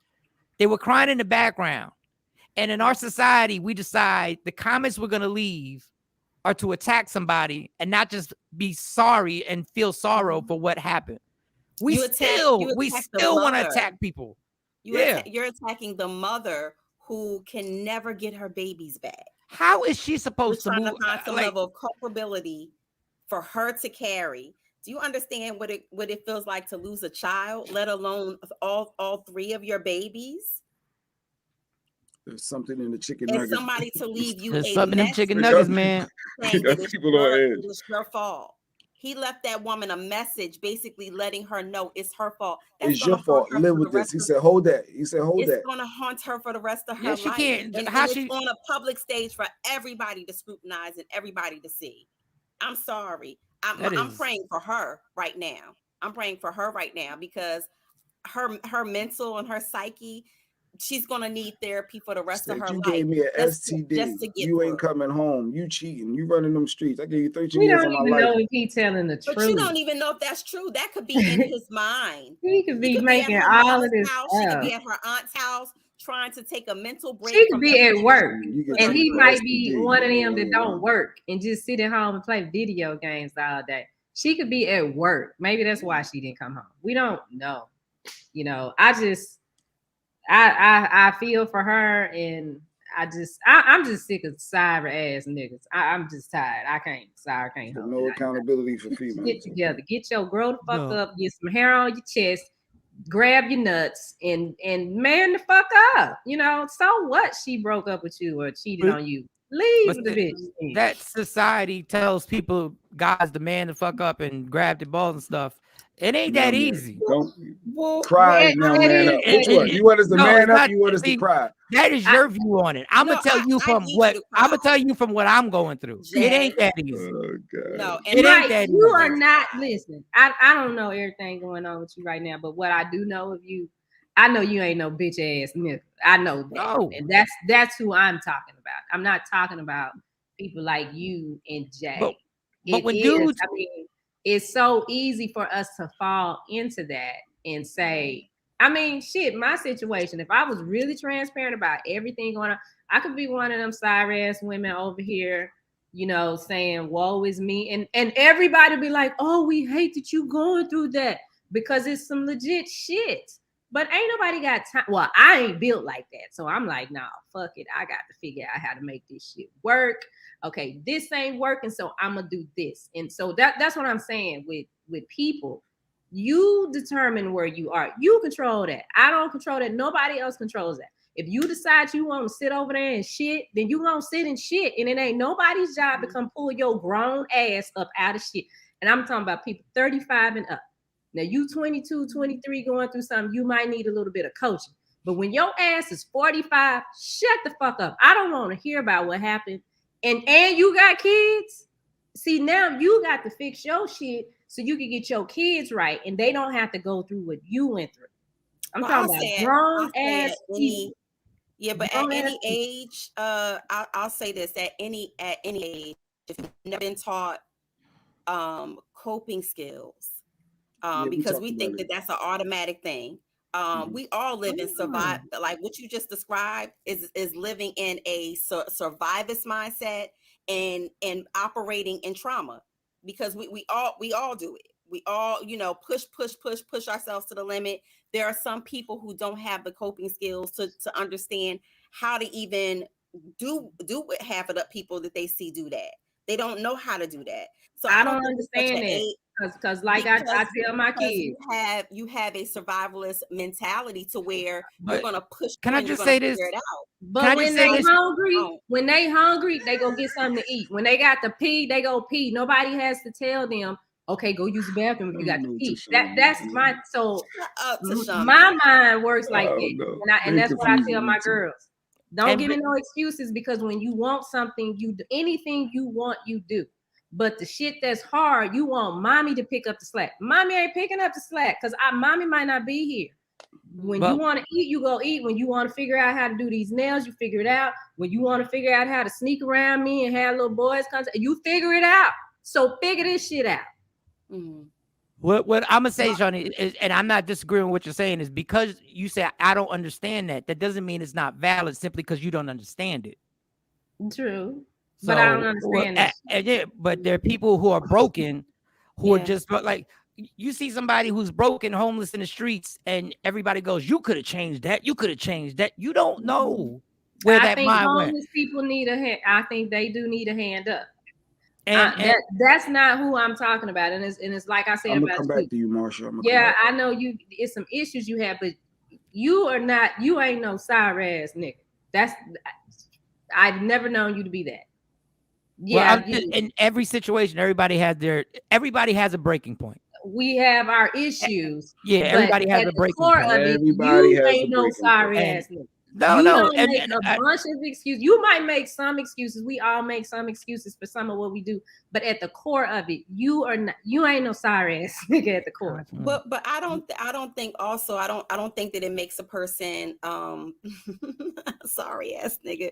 They were crying in the background. And in our society, we decide the comments we're going to leave are to attack somebody and not just be sorry and feel sorrow for what happened. We still want to attack people. You're attacking the mother who can never get her babies back. How is she supposed to find some level of culpability for her to carry? Do you understand what it feels like to lose a child, let alone all three of your babies? There's something in the chicken and nuggets. Somebody to leave you. There's something in chicken nuggets, man. People on edge. It was your fault. He left that woman a message, basically letting her know it's her fault. It's your fault. Live with this. He said, "Hold that." He said, "Hold that." It's going to haunt her for the rest of her life. She can't. And it's on a public stage for everybody to scrutinize and everybody to see. I'm sorry. I'm praying for her right now. I'm praying for her right now because her mental and her psyche. She's gonna need therapy for the rest of her life. You gave me an STD. You ain't coming home. You cheating. You running them streets. I gave you 13 years of my life. We don't even know if he's telling the truth. But you don't even know if that's true. That could be in his mind. He could be making all of this house. She could be at her aunt's house trying to take a mental break. She could be at work, and he might be one of them that don't work and just sit at home and play video games all day. She could be at work. Maybe that's why she didn't come home. We don't know. You know, I feel for her, and I'm just sick of sorry ass niggas. I'm just tired. I can't hold no accountability for females. Get together, get your grow the fuck up, get some hair on your chest, grab your nuts, and man the fuck up. You know, so what? She broke up with you or cheated on you. Leave the bitch. That society tells people guys to man the fuck up and grab the balls and stuff. It ain't that easy. Don't cry now, man up. Which one? You want us to man up? You want us to cry? That is your view on it. I'm gonna tell you from what I'm going through. It ain't that easy. Oh God. No, and it ain't that easy. You are not. Listen, I don't know everything going on with you right now, but what I do know of you, I know you ain't no bitch ass nigga. I know that, no. And that's who I'm talking about. I'm not talking about people like you and Jay. But when dudes, I mean, it's so easy for us to fall into that and say, I mean, shit, my situation, if I was really transparent about everything going on, I could be one of them sorry ass women over here, you know, saying, woe is me. And everybody be like, oh, we hate that you going through that because it's some legit shit. But ain't nobody got time. Well, I ain't built like that. So I'm like, nah, fuck it. I got to figure out how to make this shit work. Okay, this ain't working, so I'm gonna do this. And so that's what I'm saying with people. You determine where you are. You control that. I don't control that. Nobody else controls that. If you decide you want to sit over there and shit, then you gonna sit and shit. And it ain't nobody's job to come pull your grown ass up out of shit. And I'm talking about people 35 and up. Now you 22, 23 going through something, you might need a little bit of coaching. But when your ass is 45, shut the fuck up. I don't want to hear about what happened. And you got kids. See, now you got to fix your shit so you can get your kids right, and they don't have to go through what you went through. I'm talking about grown ass people. Yeah, but at any age, I'll say this: at any age, if you've never been taught coping skills, because we think that that's an automatic thing. We all live in survive, like what you just described is living in a survivor's mindset and operating in trauma, because we all do it. We all, push ourselves to the limit. There are some people who don't have the coping skills to understand how to even do what half of the people that they see do that. They don't know how to do that. So I don't understand it. Because I tell my kids, you have a survivalist mentality to where you're gonna push. Can I just say this? But when they hungry, they go get something to eat. When they got to pee, they go pee. Nobody has to tell them, okay, go use the bathroom if you got to pee. That's my my mind works like that, and that's what I tell my girls. Don't give me no excuses, because when you want something, you do anything you want, you do. But the shit that's hard, you want mommy to pick up the slack. Mommy ain't picking up the slack because mommy might not be here. When you want to eat, you go eat. When you want to figure out how to do these nails, you figure it out. When you want to figure out how to sneak around me and have little boys come, you figure it out. So figure this shit out. Mm-hmm. What I'm gonna say, Shani, is, and I'm not disagreeing with what you're saying, is because you say I don't understand that doesn't mean it's not valid simply because you don't understand it. True. But I don't understand it. But there are people who are broken, who are just like, you see somebody who's broken, homeless in the streets, and everybody goes, "You could have changed that. You could have changed that." You don't know where that mind went. Homeless people need a hand. I think they do need a hand up. And that's not who I'm talking about. And it's like I said, I'm gonna come back to you, Marsha. I know you. It's some issues you have, but you are not. You ain't no sorry ass nigga. I've never known you to be that. Yeah, well, in every situation, everybody has a breaking point. We have our issues. Yeah, everybody has a breaking point. Everybody has ain't no sorry ass nigga. No. And a bunch of excuses. You might make some excuses. We all make some excuses for some of what we do, but at the core of it, you ain't no sorry ass nigga at the core. But I don't think that it makes a person sorry ass nigga.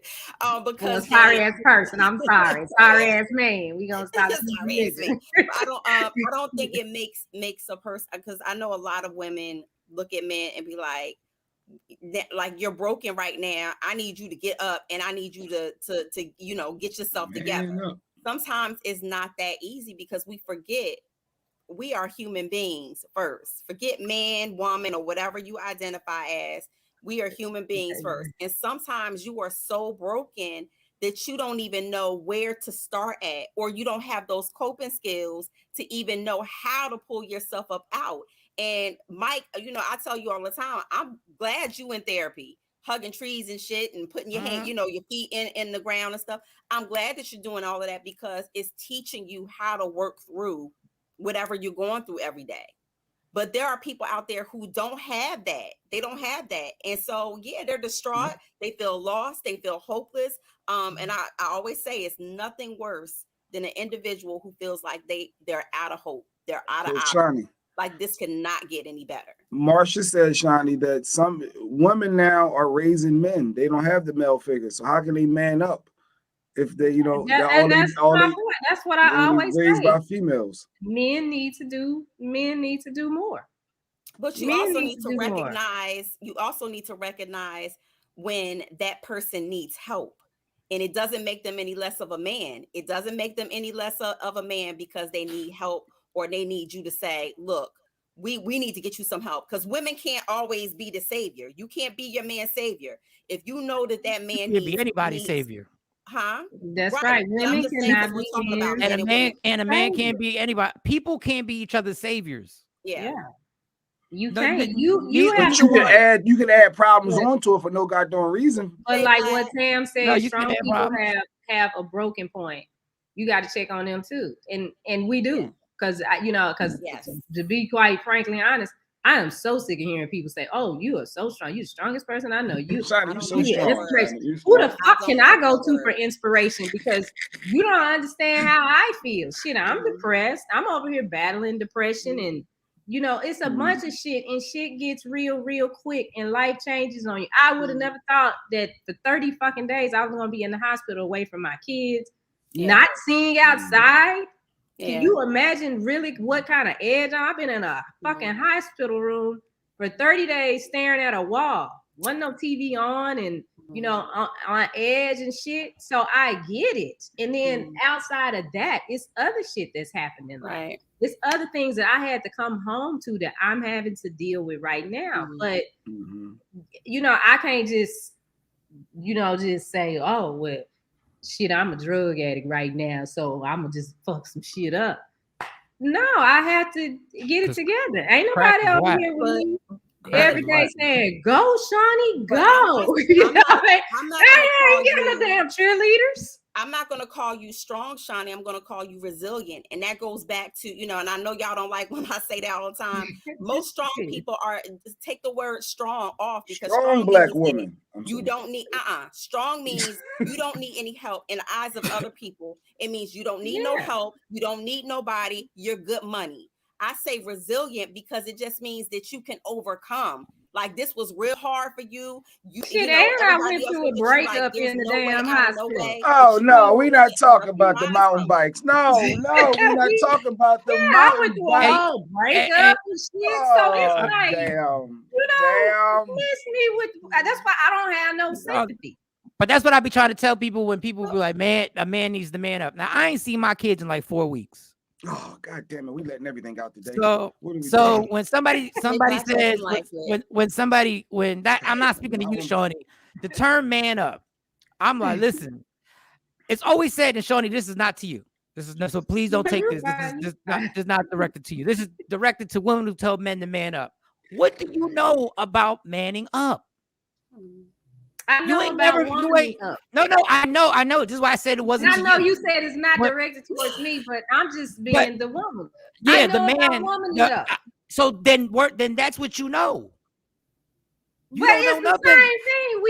Because sorry ass person. I'm sorry. Sorry ass man. We gonna stop sorry ass man. I don't think it makes a person, because I know a lot of women look at men and be like, you're broken right now. I need you to get up, and I need you to get yourself together. Sometimes it's not that easy, because we forget we are human beings first. Forget man, woman, or whatever you identify as. We are human beings first. And sometimes you are so broken that you don't even know where to start at, or you don't have those coping skills to even know how to pull yourself up out. And Mike, I tell you all the time, I'm glad you in therapy, hugging trees and shit and putting your hand, your feet in the ground and stuff. I'm glad that you're doing all of that, because it's teaching you how to work through whatever you're going through every day. But there are people out there who don't have that. They don't have that. And so, they're distraught. They feel lost. They feel hopeless. And I always say it's nothing worse than an individual who feels like they're out of hope. They're out of options. Like, this cannot get any better. Marsha said, Shani, that some women now are raising men. They don't have the male figure. So how can they man up if they, that's what I always say. Raised by females. Men need to do more. But you also need to recognize. You also need to recognize when that person needs help. And it doesn't make them any less of a man. It doesn't make them any less of a man because they need help, or they need you to say, look, we need to get you some help. Because women can't always be the savior. You can't be your man's savior. If you know that man can't be anybody's savior. Huh? That's right. Women cannot be and a man can't be anybody. People can't be each other's saviors. Yeah. You No, can't. but You But have you can add problems Yeah. onto it for no goddamn reason. But like what Tam said, No, you strong can have people problems. have a broken point. You got to check on them too, and we do because to be quite frankly honest, I am so sick of hearing people say, "Oh, you are so strong. You're the strongest person I know." Shani, you so strong. Who the fuck can I go to for inspiration? Because you don't understand how I feel. Shit, I'm depressed. I'm over here battling depression, and it's a bunch of shit, and shit gets real quick, and life changes on you. I would have never thought that for 30 fucking days I was gonna be in the hospital away from my kids, not seeing outside. Can you imagine really what kind of edge? I've been in a fucking hospital room for 30 days staring at a wall. Wasn't no TV on and on edge and shit. So I get it. And then outside of that, it's other shit that's happening. Right. It's other things that I had to come home to that I'm having to deal with right now. But I can't just just say, oh well, shit, I'm a drug addict right now, so I'm gonna just fuck some shit up. No, I have to get it together. Ain't nobody over here with me every day saying, "Go, Shani, go." I'm not I ain't getting no damn cheerleaders. I'm not going to call you strong, Shani. I'm going to call you resilient. And that goes back to, and I know y'all don't like when I say that all the time. Most strong people take the word strong off because strong black woman. You don't need, strong means you don't need any help in the eyes of other people. It means you don't need no help. You don't need nobody. You're good money. I say resilient because it just means that you can overcome. Like this was real hard for you. I went through a breakup in the damn hospital. Oh no, we're not talking about the mountain bikes. No, we're not talking about the mountain I went through a bikes. whole breakup and shit. So it's like, damn. Miss me with. That's why I don't have no sympathy. But that's what I be trying to tell people when people be like, "Man, a man needs to man up." Now I ain't seen my kids in like 4 weeks. Oh god damn it, we letting everything out today. So when somebody says when that I'm not speaking to you, Shani, the term man up, I'm like, listen, it's always said, and Shani, this is not to you. This is not, so please don't take this. This is not directed to you. This is directed to women who tell men to man up. What do you know about manning up? I know No, I know. This is why I said it wasn't. And I know you said it's not directed towards me, but I'm just being the woman. Yeah, the man. So then that's what you know. You but it's the same thing.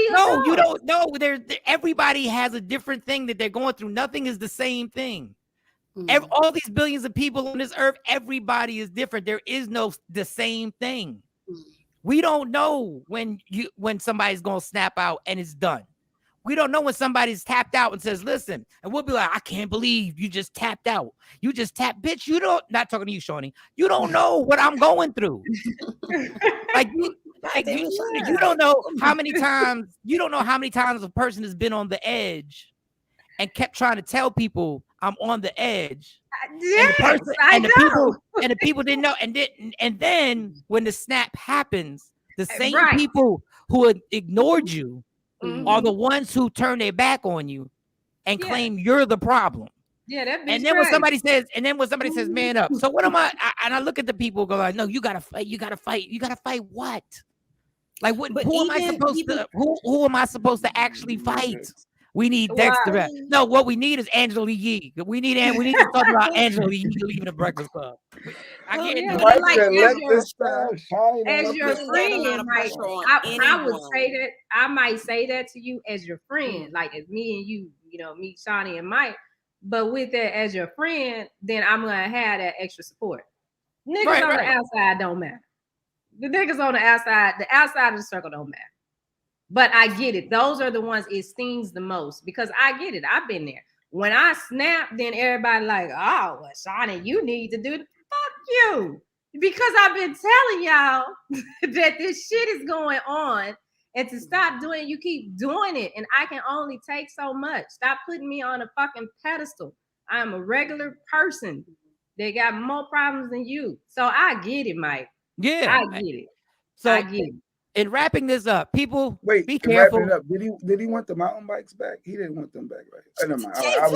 You don't know. Everybody has a different thing that they're going through. Nothing is the same thing. All these billions of people on this earth, everybody is different. There is no the same thing. We don't know when somebody's gonna snap out and it's done. We don't know when somebody's tapped out and says, listen, and we'll be like, I can't believe you just tapped out. You just tapped, bitch. You don't, not talking to you, Shani. You don't know what I'm going through. You don't know how many times, a person has been on the edge and kept trying to tell people I'm on the edge. Yes, and the people didn't know. And then when the snap happens, the same people who had ignored you are the ones who turn their back on you and claim you're the problem. Yeah, that bitch. And then when somebody says, man up. So what am I? And I look at the people go like, no, you gotta fight. You gotta fight. You gotta fight what? Like what? Who am I supposed to actually fight? We need Dexter. No, what we need is Angela Yee. We need to talk about Angela Yee leaving the Breakfast Club. I get it. As your friend, Mike, I would say that I might say that to you as your friend, like as me and you, me, Shani, and Mike. But with that as your friend, then I'm gonna have that extra support. Niggas on the outside don't matter. The niggas on the outside of the circle don't matter. But I get it. Those are the ones it stings the most because I get it. I've been there. When I snap, then everybody like, oh, well, Shani, you need to do the fuck you. Because I've been telling y'all that this shit is going on and to stop doing it, you keep doing it. And I can only take so much. Stop putting me on a fucking pedestal. I am a regular person. They got more problems than you. So I get it, Mike. Yeah. I get it. So I get it. in wrapping this up, people, Wait, be and wrapping careful. it up. Did he want the mountain bikes back? He didn't want them back, right? Never mind. All right, I it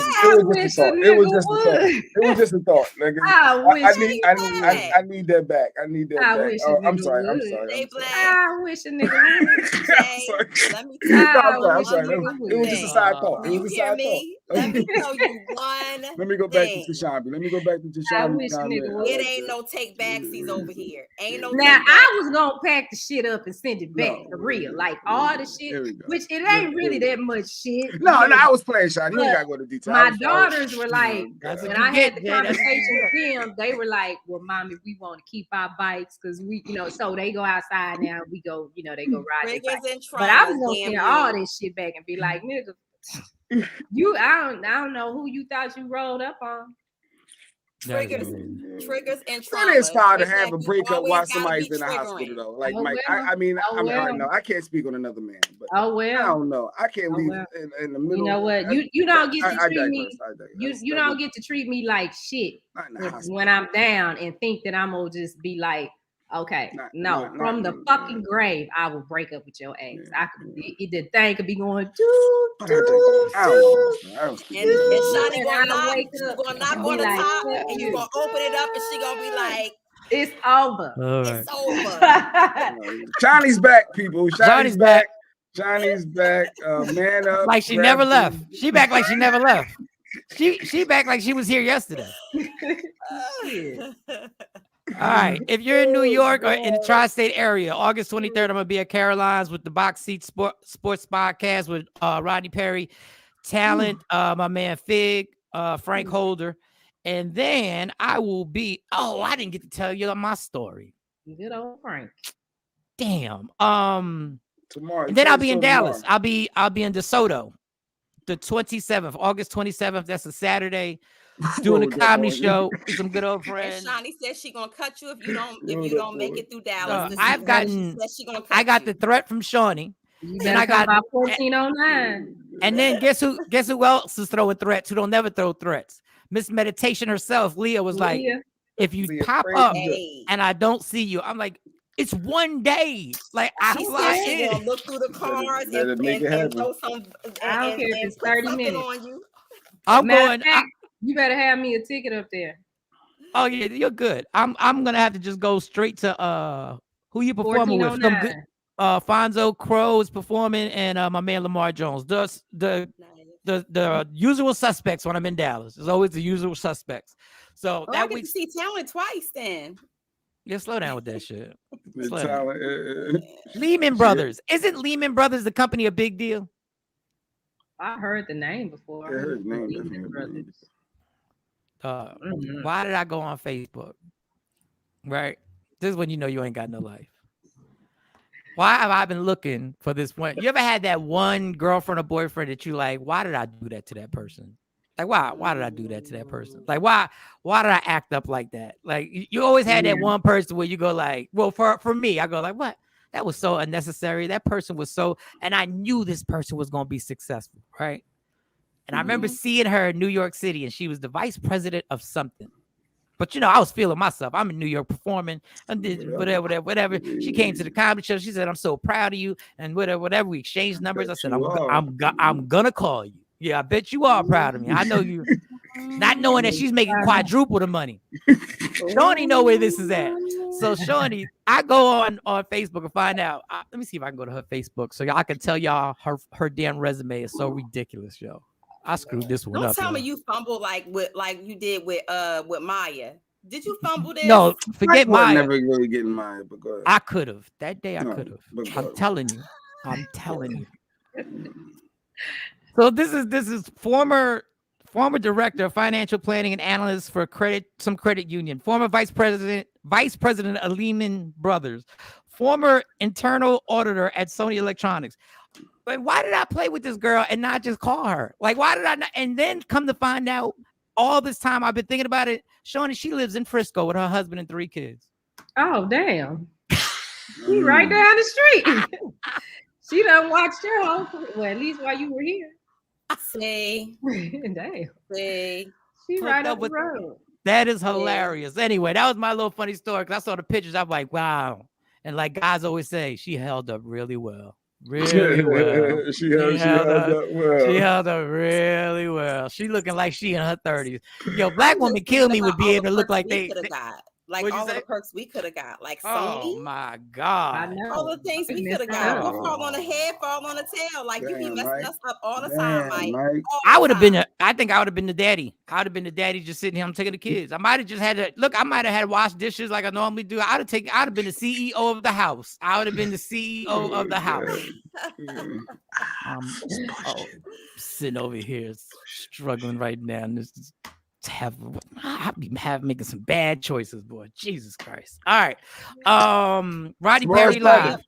was just a thought. It was just a thought. It was just a thought. Like, I need that back. I need that I back. wish Oh, a I'm nigga sorry. I'm would. sorry. Stay I'm sorry. black. I wish a nigga would. I'm sorry. Let me No, tell I'm you sorry. I'm one sorry. It was just a side thought. It You was a hear side me? thought. Let me tell you one Let me go back to thing. Tashambi. Let me go back to I Tashambi. wish a nigga would. It ain't no take backsies over here. Ain't no Now take back. I was gonna pack the shit up and send it back for real, like all the shit, which it ain't really that much shit. No, I was playing shot. You ain't gotta go to detail. My daughters were like, That's when what I you had get, the Jay. That's what you conversation get. with them, they were like, "Well, mommy, we want to keep our bikes because we, so they go outside now. We go, they go ride their Triggers bike." and But I was traumas, gonna damn send all you. this shit back and be like, "Nigga, I don't know who you thought you rolled up on." Triggers and That is traumas. fine to It's have like a you breakup always while gotta somebody's be in the hospital, triggering. though. Like Oh, Mike, well. I mean, Oh, all right, well. no, I can't speak on another man, but Oh well. I don't know. I can't Oh, leave well. in the middle. You know what? You don't get to I treat me. digress. You don't get to treat me like shit when I'm down and think that I'm gonna just be like, okay, from the fucking grave, I will break up with your ass. I could, the thing could be going And Shani gonna knock, wake she up gonna knock and on be the like, top, "Fuck and you you." gonna open it up, and she gonna be like, "It's over. It's over." Johnny's back, people. Johnny's back. Johnny's back. Man up. Like she never left. She back like she never left. She back like she was here yesterday. All right. If you're in New York or in the tri-state area, August 23rd, I'm gonna be at Caroline's with the Box Seat Sports Podcast with Rodney Perry, Talent, my man Fig, Frank Holder, and then I will be. Oh, I didn't get to tell you my story. Good old Frank. Damn. Tomorrow. And then I'll be in Dallas. I'll be in DeSoto, the 27th, August 27th. That's a Saturday. Doing a comedy show with some good old friends. And Shani says she gonna cut you if you don't make it through Dallas. I got the threat from Shawnee. And I got about 1409. And then guess who else is throwing threats? Who don't never throw threats? Miss Meditation herself, Leah, was like, if you pop up and I don't see you, I'm like, it's one day. Like I fly in. Gonna look through the cars and throw some. I don't care if it's 30 minutes on you. I'm going. You better have me a ticket up there. Oh yeah, you're good. I'm gonna have to just go straight to who you performing with. Some good, Fonzo Crow is performing, and my man Lamar Jones. The usual suspects when I'm in Dallas. There's always the usual suspects. So that we see Talent twice then. Yeah, slow down with that shit. Lehman Brothers. Isn't Lehman Brothers the company a big deal? I heard the name before. I heard the name Lehman Brothers. Why did I go on Facebook? Right? This is when you know you ain't got no life. Why have I been looking for this one? You ever had that one girlfriend or boyfriend that you like, why did I do that to that person? Like, why did I do that to that person? Like, why did I act up like that? Like, you always had that one person where you go like, well, for me, I go like, what? That was so unnecessary. That person was so, and I knew this person was going to be successful, right? And I remember seeing her in New York City, and she was the vice president of something. But, I was feeling myself. I'm in New York performing, and whatever. She came to the comedy show. She said, I'm so proud of you, and whatever. We exchanged numbers. I said, I'm going to call you. Yeah, I bet you are proud of me. I know you. Not knowing that she's making quadruple the money. Shawnee know where this is at. So Shawnee, I go on Facebook and find out. Let me see if I can go to her Facebook so I can tell y'all her damn resume is so ridiculous, yo. I screwed this one up. Don't tell me you fumbled like you did with Maya. Did you fumble this? No, forget Maya. Never really getting Maya, but go ahead. I could have. That day I could have. I'm telling you. So this is former director of financial planning and analyst for some credit union, former vice president of Lehman Brothers, former internal auditor at Sony Electronics. But why did I play with this girl and not just call her? Like, why did I not? And then come to find out, all this time I've been thinking about it, Shawnee, she lives in Frisco with her husband and 3 kids. Oh, damn. She right down the street. She done watched your whole, well, at least while you were here. See. Damn. See. She right up the road. That is hilarious. Anyway, that was my little funny story because I saw the pictures. I'm like, wow. And like guys always say, she held up really well. Really well. she held up well. She held up really well. She looking like she in her 30s. Yo, Black Woman Kill Me would be able to look like they could have got. Like What'd you all of say? the perks we could have got, like Oh Sony. my God. I know. All the things we could have got. Fall on the head, fall on the tail. Like you be messing us up all the time, Mike. I would have been I think I would have been the daddy. I would have been the daddy just sitting here. I'm taking the kids. I might have just had to look, I might have had to wash dishes like I normally do. I'd have been the CEO of the house. I would have been the CEO of the house. Sitting over here struggling right now. And this is I be making some bad choices, boy. Jesus Christ. All right. Roddy Perry live.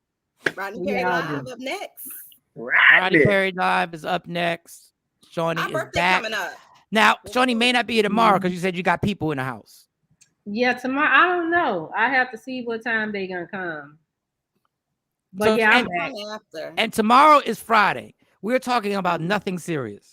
Roddy Perry live up next. Roddy Perry live is up next. Shawnee is back. Coming up. Now, Shawnee may not be here tomorrow because you said you got people in the house. Yeah, tomorrow. I don't know. I have to see what time they're gonna come. But So, yeah, I'm back. And tomorrow is Friday. We're talking about nothing serious.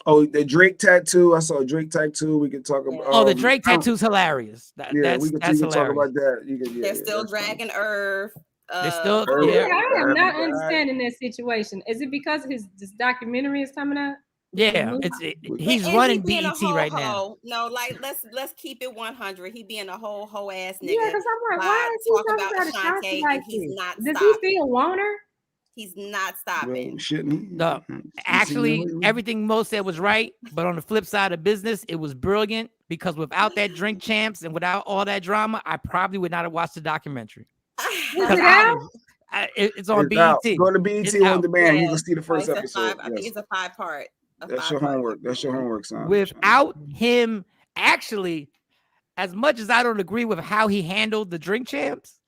Oh, the Drake tattoo. I saw a Drake tattoo. We can talk about. The Drake tattoo's hilarious. We can talk about that. They're still dragging Irv. They're still. I am not understanding that situation. Is it because this documentary is coming out? Yeah, he's running BET right now. No, like let's keep it 100. He being a whole ass nigga. Yeah, because I'm like, why is he talking about Ashanti like he's not? Does he still want her? He's not stopping. Well, shouldn't he? No, actually, everything Mo said was right. But on the flip side of business, it was brilliant because without that Drink Champs and without all that drama, I probably would not have watched the documentary. It's on BET. Go to BET on demand. You can see the first episode. I think it's a 5-part. That's your homework. That's your homework, son. Without him, actually, as much as I don't agree with how he handled the Drink Champs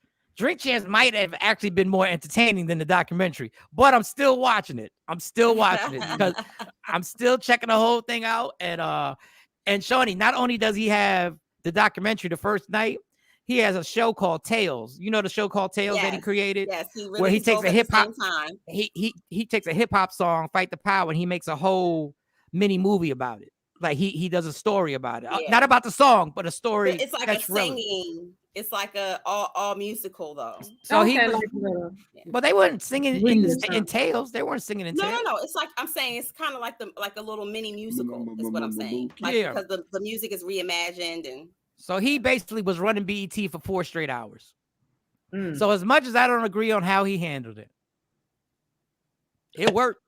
might have actually been more entertaining than the documentary. But I'm still watching it. Because I'm still checking the whole thing out. And Shawnee, not only does he have the documentary the first night, he has a show called Tales. You know the show called Tales that he created? Yes, where he takes a hip hop. He takes a hip hop song, Fight the Power, and he makes a whole mini movie about it. Like he does a story about it. Not about the song, but a story. It's like a singing. It's like a all musical though. So but they weren't singing in Tales. They weren't singing in Tales. No. It's like I'm saying it's kind of like a little mini musical. Is what I'm saying. Because the music is reimagined and. So he basically was running BET for 4 straight hours. So as much as I don't agree on how he handled it, it worked.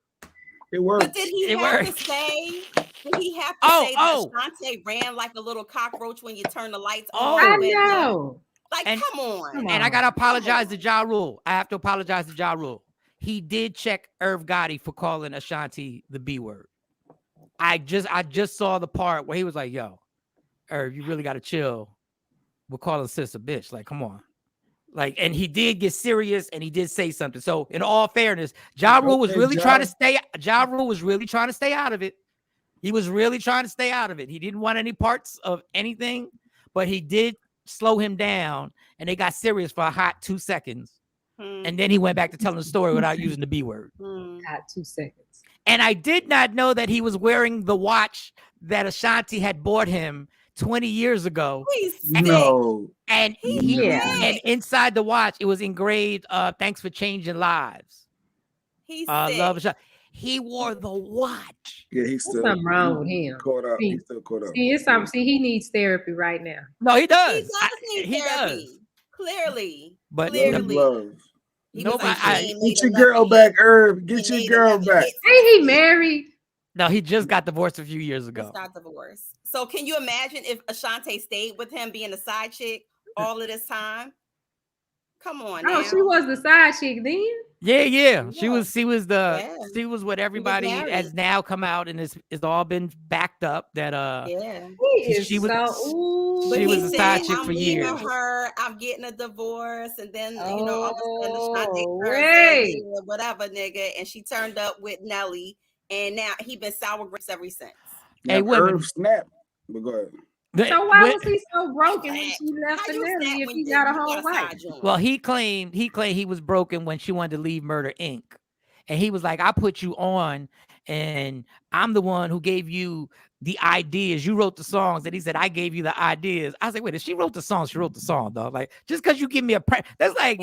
It worked. But did he have to say? Did he have to say that Ashanti ran like a little cockroach when you turn the lights on? I know. Like, come on. And I gotta apologize to Ja Rule. I have to apologize to Ja Rule. He did check Irv Gotti for calling Ashanti the B word. I just saw the part where he was like, "Yo, Irv, you really gotta chill. We're calling sis a bitch. Like, come on." Like, and he did get serious and he did say something. So, in all fairness, Ja Rule was really trying to stay. Ja Rule was really trying to stay out of it. He was really trying to stay out of it. He didn't want any parts of anything, but he did slow him down, and they got serious for a hot 2 seconds. And then he went back to telling the story without using the B word. Hot 2 seconds. And I did not know that he was wearing the watch that Ashanti had bought him 20 years ago. And inside the watch, it was engraved, "Thanks for changing lives." Love Ashanti. He wore the watch. Yeah, he's still something wrong with him. Caught up. He's still caught up. See, it's something. See, he needs therapy right now. No, he does. He does need therapy. Clearly. But love. Nobody. Get your girl back, Irv. Get your girl back. Ain't he married? No, he just got divorced a few years ago. Just got divorced. So can you imagine if Ashanti stayed with him being a side chick all of this time? Come on. Oh, she was the side chick then. Yeah. She was what everybody has now come out and it's all been backed up that she was a side chick for years. I'm getting a divorce, and then all of a sudden whatever nigga, and she turned up with Nelly, and now he been sour grapes ever since. Hey, women, snap. But go ahead. So why was he so broken when she left the Nelly if he got a whole wife? Well, he claimed he was broken when she wanted to leave Murder Inc. And he was like, "I put you on and I'm the one who gave you the ideas. You wrote the songs, and he said I gave you the ideas. I was like, wait, if she wrote the song, she wrote the song, dog. Like, just because you give me that's like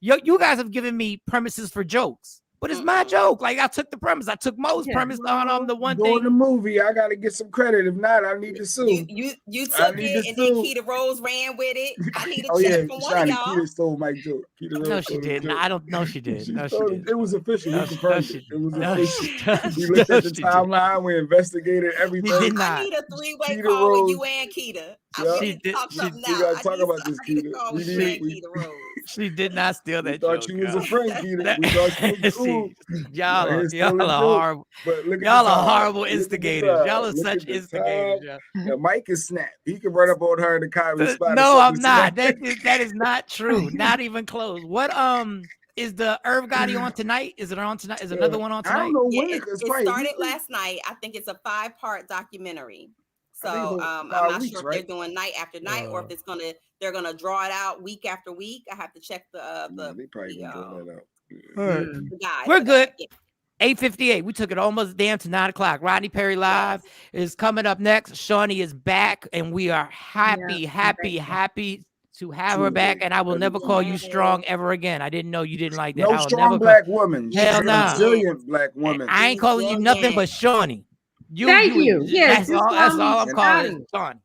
you guys have given me premises for jokes. But it's my joke. Like, I took the premise. I took Mo's premise on the one Doing thing. the movie, I gotta get some credit. If not, I need to sue. You took it, and then Keita Rose ran with it. I need a check from one of y'all. Keita stole my joke. No, she didn't. I don't know. She did. No, she did. It was official. We confirmed it. It was official. We looked at the timeline. We investigated everything. She did not. I need a three-way call with you and Keita. We gotta talk about this, Keita. We She did not steal that joke. Thought you was a friend, Keita. We thought you was cool. Y'all are horrible. Y'all are horrible instigators. Y'all are such instigators. Mike is snapped. He can run up on her in the comedy spot. No, I'm not. That is not true. Not even close. What is the Irv Gotti on tonight? Is it on tonight? Is another one on tonight? I don't know when it started last night. I think it's a 5-part documentary. So I'm not sure if they're doing night after night or if they're gonna draw it out week after week. I have to check they probably gonna draw that out. The guide. We're good. 8:58. We took it almost damn to 9 o'clock. Rodney Perry Live is coming up next. Shawnee is back, and we are happy to have her back. And I will never call you strong ever again. I didn't know you didn't like that. No strong black woman. Hell no. Resilient black woman. I ain't calling you nothing but Shawnee. Thank you. Yes, that's all I'm calling it. Shawn.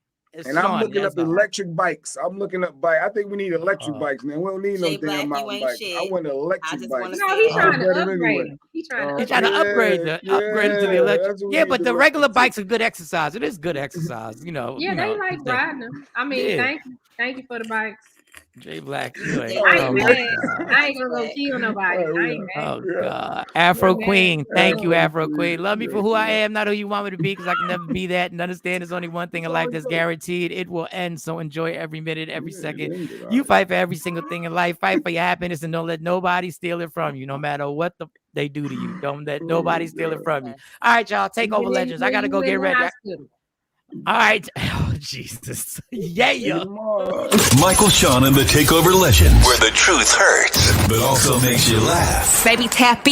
And I'm looking up electric bikes. I'm looking up bikes. I think we need electric bikes, man. We don't need no damn mountain bikes. I want an electric bike. No, he's trying to upgrade. He's trying to upgrade to the electric. Yeah, but the regular bikes are good exercise. It is good exercise, you know. Yeah, they like riding them. I mean, thank you for the bikes. Jay Black. I ain't gonna go kill nobody. Oh God. Afro Queen. Thank you, Afro Queen. Love me for who I am, not who you want me to be, because I can never be that. And understand there's only one thing in life that's guaranteed. It will end. So enjoy every minute, every second. You fight for every single thing in life. Fight for your happiness and don't let nobody steal it from you, no matter what they do to you. Don't let nobody steal it from you. All right, y'all. Takeover Legends. I gotta go get ready. All right. Oh, Jesus. Yeah. Michael Shawn and the Takeover Legends, where the truth hurts, but also makes you laugh. Baby, tap in.